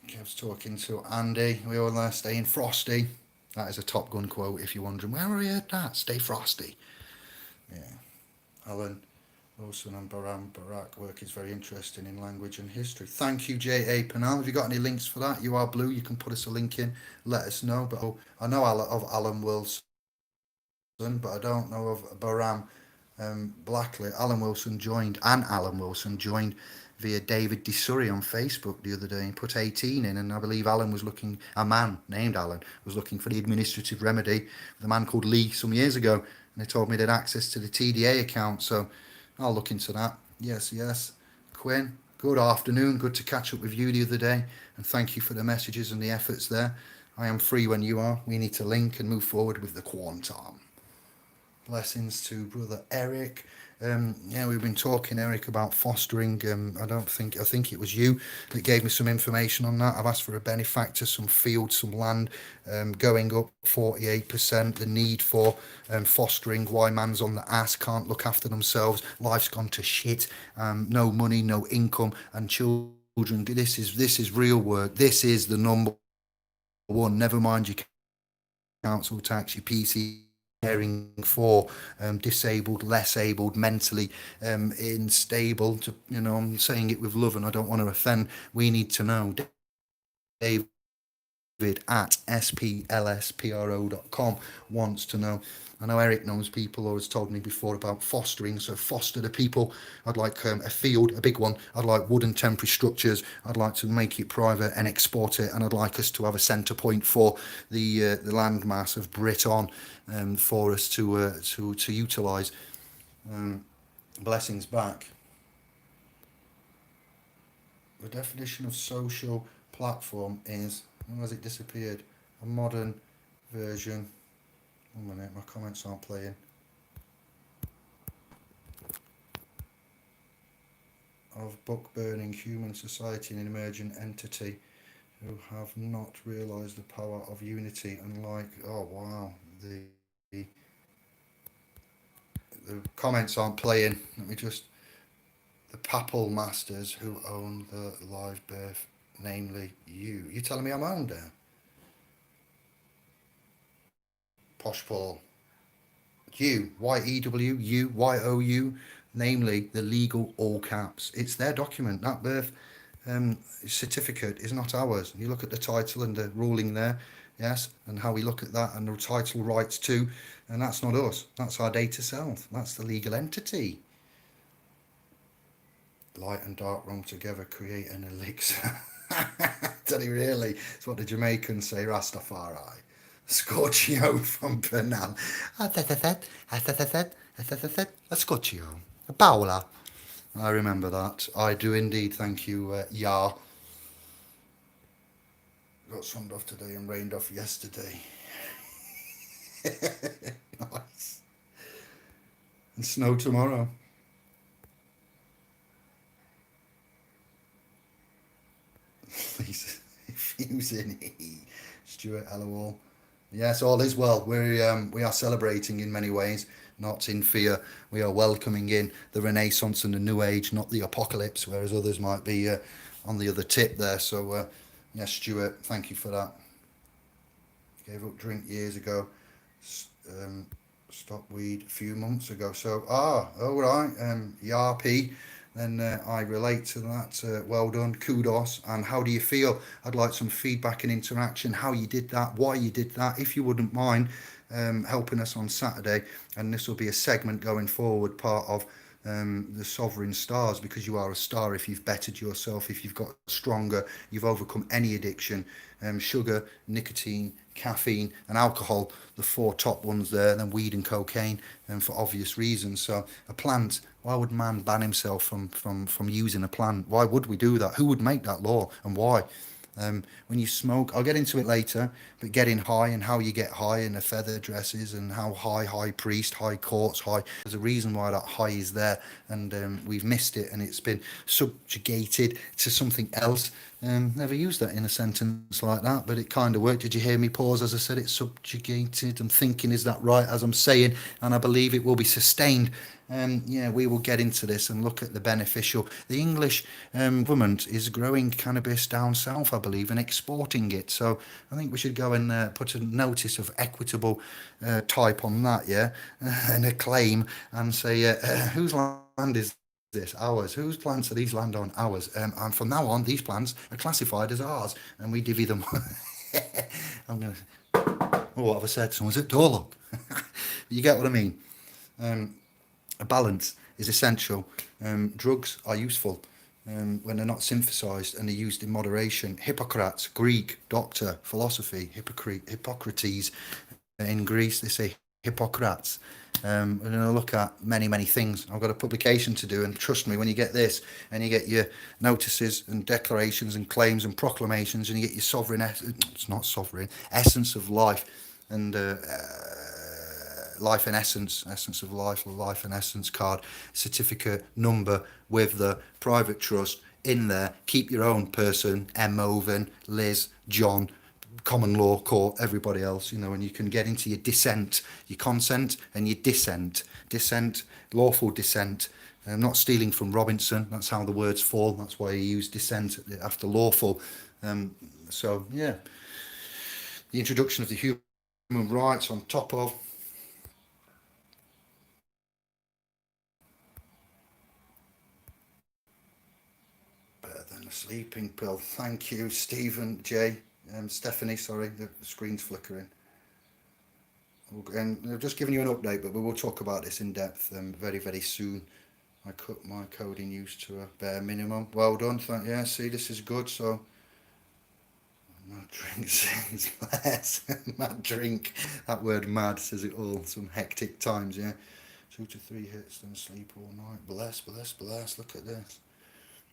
[SPEAKER 1] Kev's talking to Andy. We all there, staying frosty. That is a Top Gun quote if you're wondering, where are we at that? Stay frosty. Yeah. Alan Wilson and Barak work is very interesting in language and history. Thank you, J.A. Penal. Have you got any links for that? You are blue. You can put us a link in. Let us know. But I know of Alan Wilson, but I don't know of Baram Blackley. Alan Wilson joined via David DeSurry on Facebook the other day and put 18 in, and I believe a man named Alan was looking for the administrative remedy with a man called Lee some years ago, and they told me they had access to the TDA account, so I'll look into that. Yes. Quinn, good afternoon, good to catch up with you the other day, and thank you for the messages and the efforts there. I am free when you are. We need to link and move forward with the quantum. Blessings to brother Eric. We've been talking, Eric, about fostering. I think it was you that gave me some information on that. I've asked for a benefactor, some field, some land, going up 48%. The need for fostering. Why man's on the ass, can't look after themselves. Life's gone to shit. No money, no income, and children children. This is real work. This is the number one. Never mind your council tax, your PC caring for disabled, less abled, mentally unstable. I'm saying it with love, and I don't want to offend. We need to know. David at splspro.com wants to know. I know Eric knows people or has told me before about fostering. So foster the people. I'd like a field, a big one. I'd like wooden temporary structures. I'd like to make it private and export it. And I'd like us to have a centre point for the landmass of Britain for us to utilise. Blessings back. The definition of social platform is, oh, has it disappeared? A modern version. 1 minute, my comments aren't playing. Of book burning human society and emergent entity who have not realised the power of unity and oh wow, the comments aren't playing. Let me just, the papal masters who own the live birth, namely you. You telling me I'm owned there? Posh Paul. You, Y-E-W, U, Y-O-U, namely the legal all caps. It's their document. That birth certificate is not ours. You look at the title and the ruling there, yes, and how we look at that and the title rights too, and that's not us. That's our data self. That's the legal entity. Light and dark run together create an elixir. Tell you really, it's what the Jamaicans say, Rastafari. Scorchio from Penal. A Scorchio. A Paola. I remember that. I do indeed. Thank you, Yar. Got sunned off today and rained off yesterday. Nice. And snow tomorrow. Please, fusing. Stuart Hallowell. Yes, all is well. We are celebrating in many ways, not in fear. We are welcoming in the Renaissance and the New Age, not the apocalypse, whereas others might be on the other tip there. So, yes, Stuart, thank you for that. Gave up drink years ago. Stopped weed a few months ago. So, all right, Yarp. Then I relate to that. Well done, kudos. And how do you feel? I'd like some feedback and interaction. How you did that, why you did that. If you wouldn't mind helping us on Saturday, and this will be a segment going forward, part of the sovereign stars, because you are a star if you've bettered yourself, if you've got stronger, you've overcome any addiction. Sugar, nicotine, caffeine and alcohol, the four top ones there, then weed and cocaine, and for obvious reasons. So a plant, why would man ban himself from using a plant? Why would we do that? Who would make that law and why? When you smoke, I'll get into it later, but getting high and how you get high and the feather dresses and how high priest, high courts, high. There's a reason why that high is there, and we've missed it, and it's been subjugated to something else. Never used that in a sentence like that, but it kind of worked. Did you hear me pause as I said it's subjugated? I'm thinking, is that right as I'm saying? And I believe it will be sustained. Yeah, we will get into this and look at the beneficial. The English government is growing cannabis down south, I believe, and exporting it. So I think we should go and put a notice of equitable type on that, yeah, and a claim and say, whose land is this? Ours. Whose plants are these land on? Ours. And from now on, these plants are classified as ours, and we divvy them. I'm gonna. Oh, what have I said? Someone's at door lock. You get what I mean? A balance is essential. Drugs are useful when they're not synthesized and they're used in moderation. Hippocrates, Greek doctor, philosophy, Hippocrates. In Greece, they say Hippocrates. We're going to look at many things. I've got a publication to do, and trust me, when you get this and you get your notices and declarations and claims and proclamations, and you get your sovereign, it's not sovereign, essence of life, and life and essence of life and essence card, certificate number with the private trust in there. Keep your own person, M. Oven, Liz, John, common law court, everybody else, and you can get into your dissent, your consent and your dissent, lawful dissent Not stealing from Robinson, that's how the words fall, that's why he used descent after lawful. Um, so, yeah, the introduction of the human rights on top of better than a sleeping pill. Thank you, Stephen J. Stephanie, sorry, the screen's flickering. And I've just given you an update, but we will talk about this in depth very, very soon. I cut my coding use to a bare minimum. Well done. Yeah, see, this is good. So, mad drink says less. Mad drink. That word mad says it all. Some hectic times, yeah. 2 to 3 hits, then sleep all night. Bless, bless, bless. Look at this.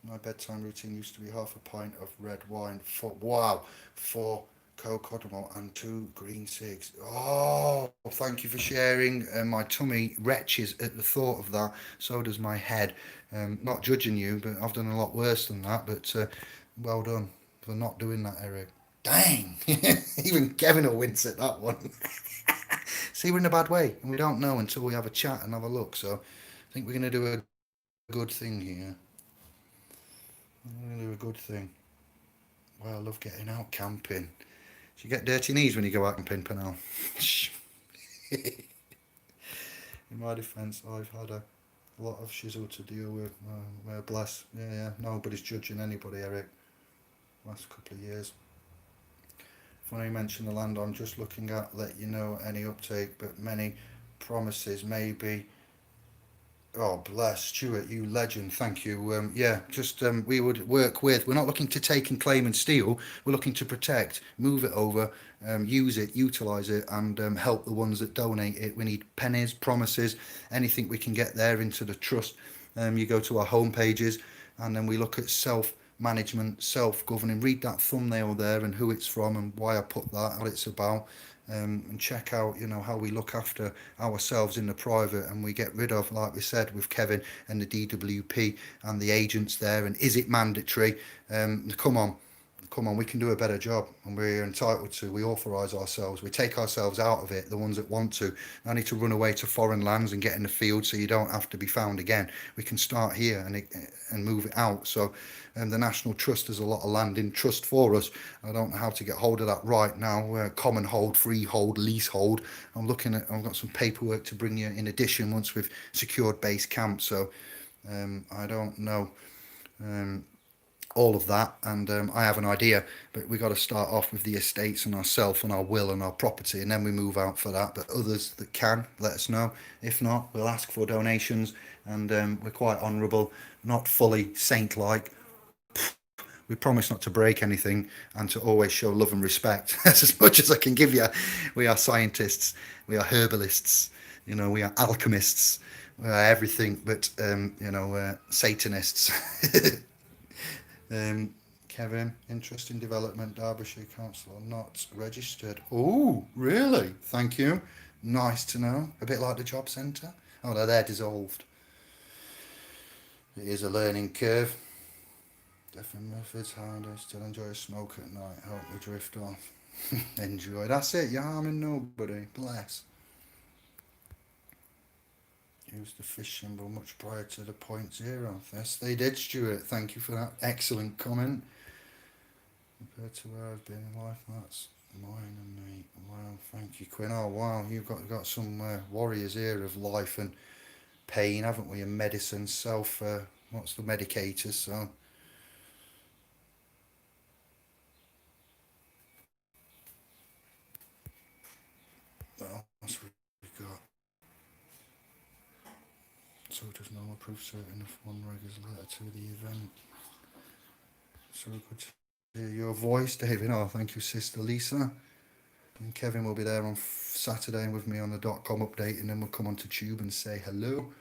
[SPEAKER 1] My bedtime routine used to be half a pint of red wine. Wow, 4 Cocodamol and 2 green cigs. Oh, thank you for sharing. My tummy retches at the thought of that. So does my head. Not judging you, but I've done a lot worse than that. But well done for not doing that, Eric. Dang! Even Kevin will wince at that one. See, we're in a bad way, and we don't know until we have a chat and have a look. So I think we're going to do a good thing here. We're going to do a good thing. Well, I love getting out camping. Do you get dirty knees when you go out camping, Penel? In my defence, I've had a lot of shizzle to deal with. Bless. Yeah, yeah. Nobody's judging anybody, Eric. Last couple of years. Funny you mention the land I'm just looking at, let you know any uptake, but many promises maybe. Oh, bless Stuart, you legend. Thank you. Yeah, just we would work with. We're not looking to take and claim and steal. We're looking to protect, move it over, use it, utilise it, and help the ones that donate it. We need pennies, promises, anything we can get there into the trust. You go to our home pages, and then we look at self management, self governing. Read that thumbnail there and who it's from and why I put that, what it's about. And check out, how we look after ourselves in the private, and we get rid of, like we said, with Kevin and the DWP and the agents there. And is it mandatory? Come on, come on, we can do a better job, and we're entitled to. We authorise ourselves. We take ourselves out of it. The ones that want to, I need to run away to foreign lands and get in the field, so you don't have to be found again. We can start here and move it out. So, the National Trust has a lot of land in trust for us. I don't know how to get hold of that right now. Common hold, freehold, leasehold. I've got some paperwork to bring you in addition once we've secured base camp. So, I don't know. All of that, and I have an idea, but we got to start off with the estates and ourself and our will and our property, and then we move out for that. But others that can, let us know. If not, we'll ask for donations, and we're quite honourable, not fully saint-like. We promise not to break anything and to always show love and respect. That's as much as I can give you. We are scientists, we are herbalists, we are alchemists, we are everything but Satanists. Kevin, interesting development. Derbyshire Council are not registered. Oh, really? Thank you. Nice to know. A bit like the job centre. Oh, no, they're dissolved. It is a learning curve. Different methods, harder. Still enjoy a smoke at night. Help me drift off. Enjoy. That's it. You're harming nobody. Bless. Used the fish symbol much prior to the 0.0. Yes, they did, Stuart. Thank you for that excellent comment. Compared to where I've been in life, that's mine and me. Wow, thank you, Quinn. Oh, wow, you've got some warriors here of life and pain, haven't we? And medicine, what's the medicators? So, what else we got? So does no proof certain if one regulars letter to the event. So good to hear your voice, David. Oh, thank you, Sister Lisa. And Kevin will be there on Saturday with me on the .com update, and then we'll come on to Tube and say hello.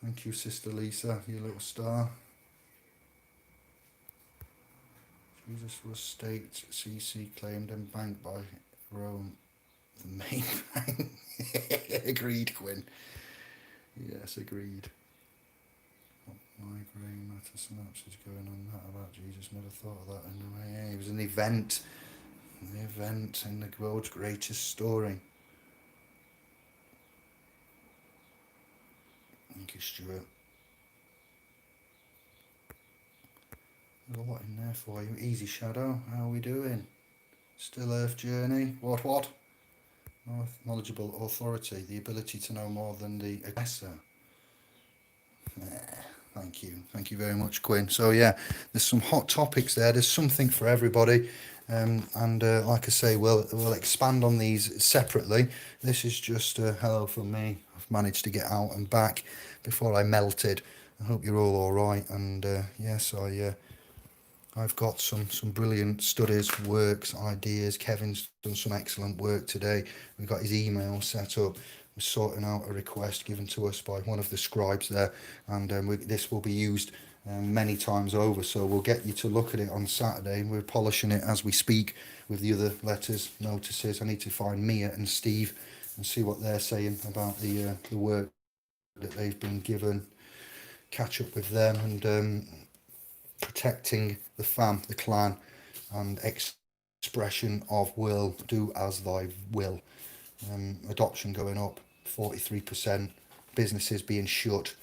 [SPEAKER 1] Thank you, Sister Lisa, you little star. Jesus was state CC claimed and banked by Rome, the main bank. Agreed, Quinn. Yes, agreed. Migraine matter synopsis going on that about Jesus. Never thought of that anyway. Yeah, it was an event. The event in the world's greatest story. Thank you, Stuart. There's a lot in there for you. Easy Shadow, how are we doing? Still Earth Journey, what? Knowledgeable authority, the ability to know more than the aggressor. Thank you very much, Quinn. So yeah, there's some hot topics there. There's something for everybody, and like I say, we'll expand on these separately. This is just a hello from me. I've managed to get out and back before I melted. I hope you're all right. And yes, I've got some brilliant studies, works, ideas. Kevin's done some excellent work today. We've got his email set up. We're sorting out a request given to us by one of the scribes there, and this will be used many times over. So we'll get you to look at it on Saturday. We're polishing it as we speak with the other letters, notices. I need to find Mia and Steve and see what they're saying about the work that they've been given. Catch up with them and protecting the fam, the clan, and expression of will, do as thy will. Adoption going up 43%, businesses being shut,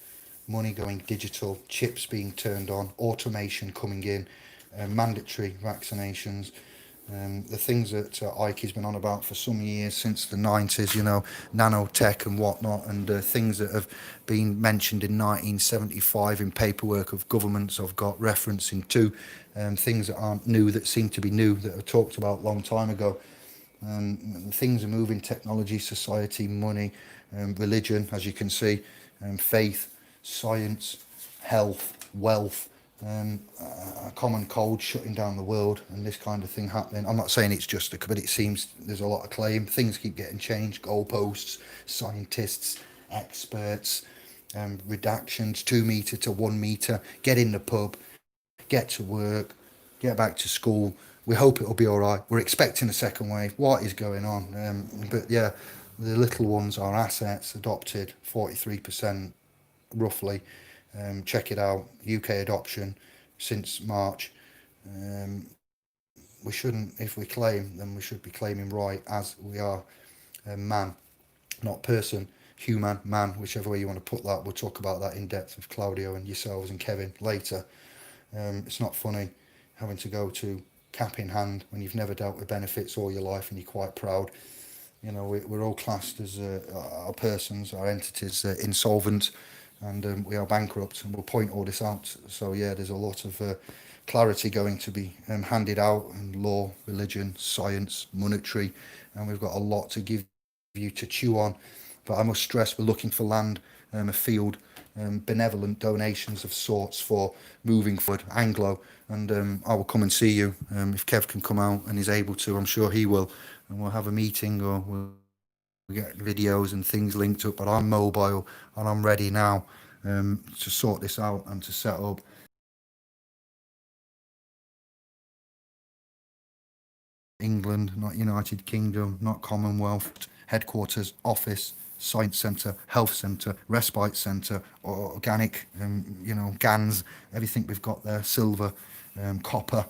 [SPEAKER 1] money going digital, chips being turned on, automation coming in, mandatory vaccinations. The things that Ike has been on about for some years, since the 90s, nanotech and whatnot, and things that have been mentioned in 1975 in paperwork of governments I've got referencing to, things that aren't new, that seem to be new, that are talked about a long time ago. Things are moving: technology, society, money, religion, as you can see, faith, science, health, wealth, a common cold shutting down the world, and this kind of thing happening. I'm not saying it's just but it seems there's a lot of claim. Things keep getting changed: goalposts, scientists, experts, redactions, 2 metre to 1 metre, get in the pub, get to work, get back to school. We hope it'll be all right. We're expecting a second wave. What is going on? But yeah, the little ones are assets. Adopted 43% roughly. Check it out. UK adoption since March. We shouldn't, if we claim, then we should be claiming right, as we are man, not person, human, man, whichever way you want to put that. We'll talk about that in depth with Claudio and yourselves and Kevin later. It's not funny having to go to cap in hand when you've never dealt with benefits all your life and you're quite proud. We're all classed as our persons, our entities, insolvent, and we are bankrupt, and we'll point all this out. So yeah, there's a lot of clarity going to be handed out in law, religion, science, monetary, and we've got a lot to give you to chew on. But I must stress, we're looking for land, a field, benevolent donations of sorts for moving forward. Anglo, and I will come and see you if Kev can come out and is able to. I'm sure he will, and we'll have a meeting, or we'll get videos and things linked up. But I'm mobile and I'm ready now to sort this out and to set up. England, not United Kingdom, not Commonwealth. Headquarters, office, science centre, health centre, respite centre, organic, GANs, everything we've got there, silver, copper,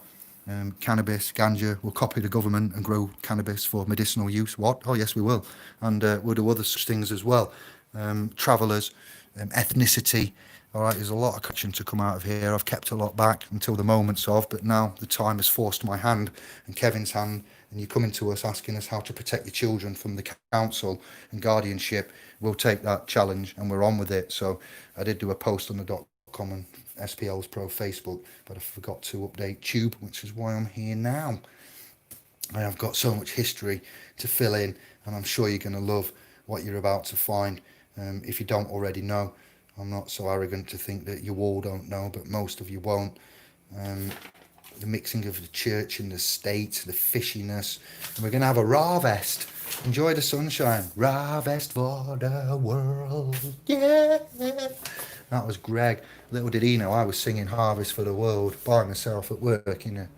[SPEAKER 1] cannabis, ganja. We'll copy the government and grow cannabis for medicinal use. What? Oh, yes, we will. And we'll do other such things as well. Travellers, ethnicity. All right, there's a lot of action to come out of here. I've kept a lot back until the moments of, but now the time has forced my hand and Kevin's hand, and you're coming to us asking us how to protect your children from the council and guardianship. We'll take that challenge and we're on with it. So I did do a post on the .com and SPL's Pro Facebook, but I forgot to update Tube, which is why I'm here now. I have got so much history to fill in, and I'm sure you're going to love what you're about to find. If you don't already know, I'm not so arrogant to think that you all don't know, but most of you won't. The mixing of the church and the state, the fishiness. And we're going to have a Harvest. Enjoy the sunshine. Harvest for the world. Yeah. That was Greg. Little did he know I was singing Harvest for the World by myself at work in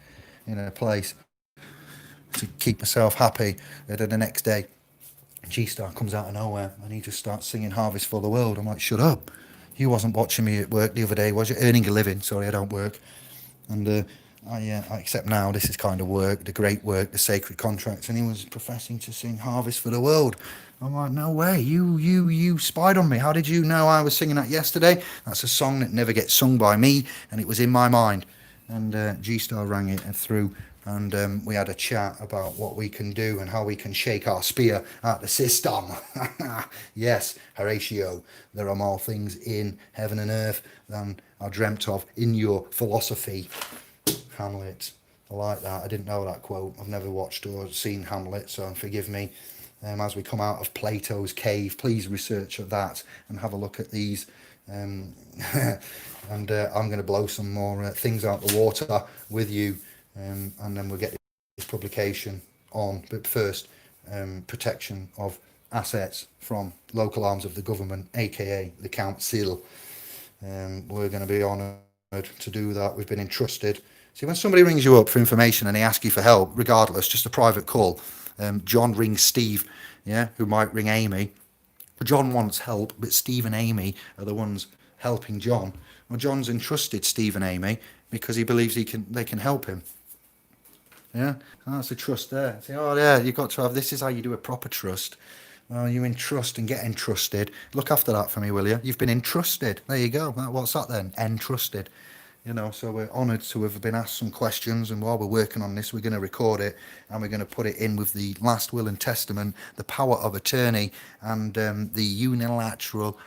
[SPEAKER 1] a place to keep myself happy. And then the next day, G-Star comes out of nowhere and he just starts singing Harvest for the World. I'm like, shut up. You wasn't watching me at work the other day, was you? Earning a living. Sorry, I don't work. And I accept now this is kind of work, the great work, the sacred contracts. And he was professing to sing Harvest for the World. I'm like, no way. You spied on me. How did you know I was singing that yesterday? That's a song that never gets sung by me, and it was in my mind. and G-Star rang it through, and we had a chat about what we can do and how we can shake our spear at the system. Yes, Horatio, there are more things in heaven and earth than are dreamt of in your philosophy. Hamlet. I like that. I didn't know that quote. I've never watched or seen Hamlet, so forgive me. As we come out of Plato's cave, please research that and have a look at these. Um, and I'm going to blow some more things out the water with you, and then we'll get this publication on. But first, protection of assets from local arms of the government, aka the council. We're going to be honoured to do that. We've been entrusted. See, when somebody rings you up for information and they ask you for help, regardless, just a private call, John rings Steve, yeah, who might ring Amy. John wants help, but Steve and Amy are the ones helping John. Well, John's entrusted Steve and Amy because he believes they can help him. Yeah, that's a trust there. Say, oh yeah, you've got to have, this is how you do a proper trust. Well, you entrust and get entrusted. Look after that for me, will you? You've been entrusted. There you go. What's that then? Entrusted. So we're honoured to have been asked some questions, and while we're working on this, we're going to record it and we're going to put it in with the last will and testament, the power of attorney, and the unilateral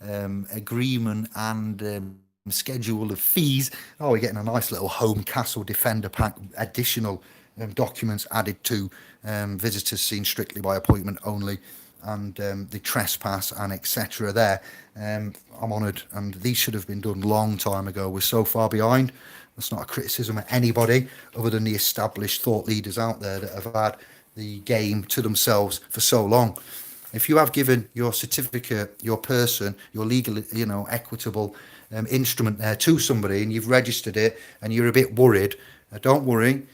[SPEAKER 1] agreement and schedule of fees. Oh, we're getting a nice little home castle defender pack, additional documents added to visitors seen strictly by appointment only, and the trespass and etc. there. I'm honoured, and these should have been done long time ago. We're so far behind. That's not a criticism of anybody other than the established thought leaders out there that have had the game to themselves for so long. If you have given your certificate, your person, your legal, equitable instrument there to somebody, and you've registered it and you're a bit worried, don't worry.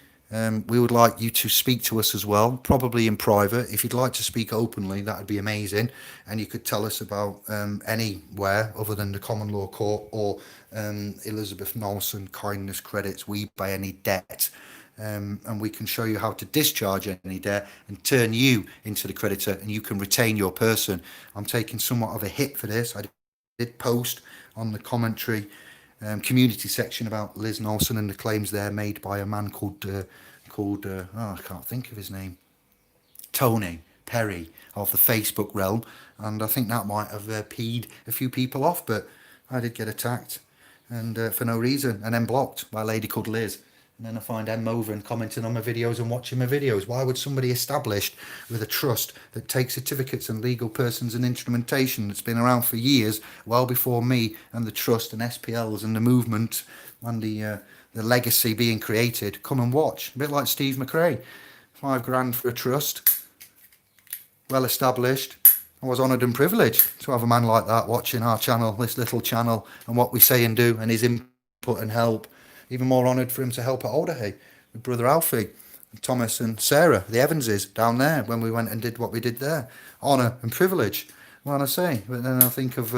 [SPEAKER 1] We would like you to speak to us as well, probably in private. If you'd like to speak openly, that would be amazing. And you could tell us about anywhere other than the common law court or Elizabeth Nelson kindness credits, we buy any debt. And we can show you how to discharge any debt and turn you into the creditor, and you can retain your person. I'm taking somewhat of a hit for this. I did post on the commentary community section about Liz Nelson and the claims there made by a man called I can't think of his name, Tony Perry of the Facebook realm, and I think that might have peed a few people off, but I did get attacked, and for no reason, and then blocked by a lady called Liz. And then I find Em Moven commenting on my videos and watching my videos. Why would somebody established with a trust that takes certificates and legal persons and instrumentation that's been around for years, well before me and the trust and SPLs and the movement and the legacy being created, come and watch? A bit like Steve McRae. £5,000 for a trust, well established. I was honoured and privileged to have a man like that watching our channel, this little channel, and what we say and do, and his input and help. Even more honoured for him to help at Alderhay with Brother Alfie, and Thomas and Sarah, the Evanses, down there when we went and did what we did there. Honour and privilege. Well, I say, but then I think of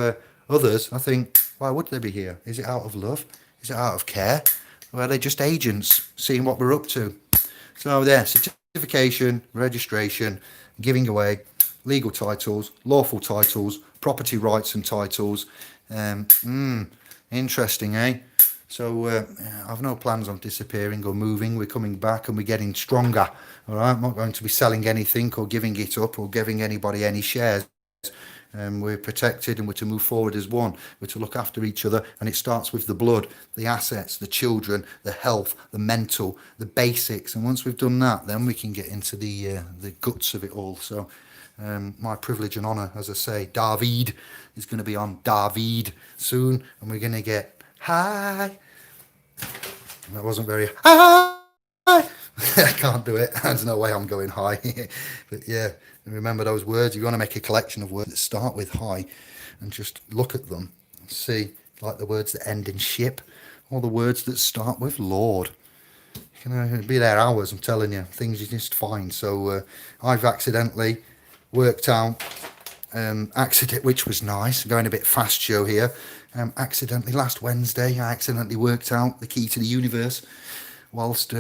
[SPEAKER 1] others. I think, why would they be here? Is it out of love? Is it out of care? Or are they just agents seeing what we're up to? So there, certification, registration, giving away legal titles, lawful titles, property rights and titles. Interesting, eh? So I've no plans on disappearing or moving. We're coming back and we're getting stronger. All right, I'm not going to be selling anything or giving it up or giving anybody any shares. We're protected and we're to move forward as one. We're to look after each other, and it starts with the blood, the assets, the children, the health, the mental, the basics. And once we've done that, then we can get into the guts of it all. So my privilege and honour, as I say, David is going to be on David soon, and we're going to get high. That wasn't very high. I can't do it. There's no way I'm going high. But yeah, remember those words. You want to make a collection of words that start with high, and just look at them and see, like the words that end in ship, or the words that start with Lord. You can be there hours, I'm telling you, things you just find. So I've accidentally worked out which was nice, going a bit fast show here. Accidentally last Wednesday, I accidentally worked out the key to the universe whilst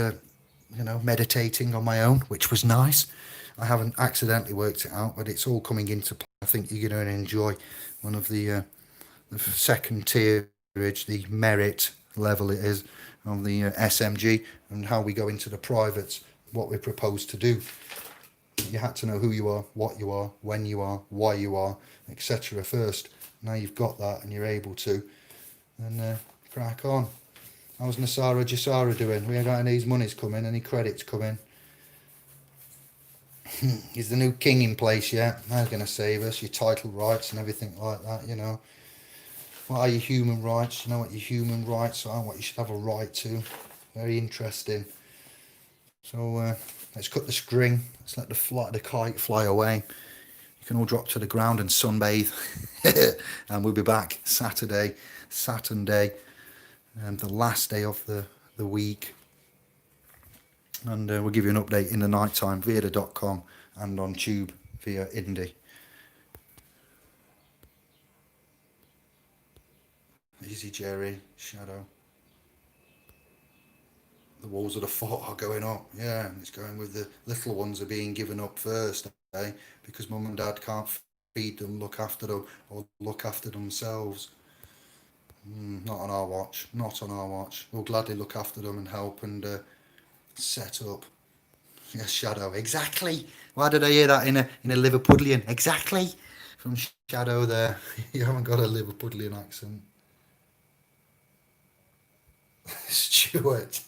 [SPEAKER 1] meditating on my own, which was nice. I haven't accidentally worked it out, but it's all coming into play. I think you're going to enjoy one of the second tierage, the merit level it is on the SMG, and how we go into the privates, what we propose to do. You had to know who you are, what you are, when you are, why you are, etc. first. Now you've got that and you're able to, and crack on. How's Nasara Jasara doing? We ain't got any monies coming, any credits coming. Is the new king in place yet? How's going to save us? Your title rights and everything like that, you know. What are your human rights? You know what your human rights are, what you should have a right to. Very interesting. So let's cut the string. Let's let the kite fly away. You can all drop to the ground and sunbathe. And we'll be back Saturday, the last day of the week. And we'll give you an update in the night time via the.com and on Tube via Indie. Easy, Jerry. Shadow. The walls of the fort are going up. Yeah, it's going with the little ones are being given up first, because mum and dad can't feed them, look after them, or look after themselves. Not on our watch. Not on our watch. We'll gladly look after them and help and set up. Yes, Shadow. Exactly. Why did I hear that in a Liverpudlian? Exactly. From Shadow there. You haven't got a Liverpudlian accent. Stuart.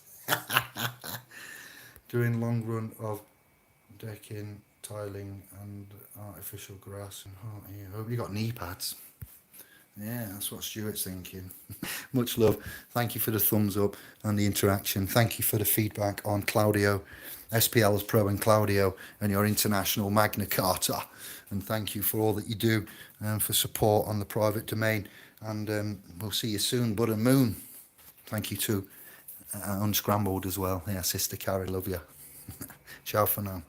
[SPEAKER 1] Doing long run of decking, tiling and artificial grass. And I hope you got knee pads. Yeah, that's what Stuart's thinking. Much love. Thank you for the thumbs up and the interaction. Thank you for the feedback on Claudio, SPL's Pro and Claudio, and your international Magna Carta. And thank you for all that you do for support on the private domain. And we'll see you soon, Bud and Moon. Thank you to Unscrambled as well. Yeah, Sister Carrie, love you. Ciao for now.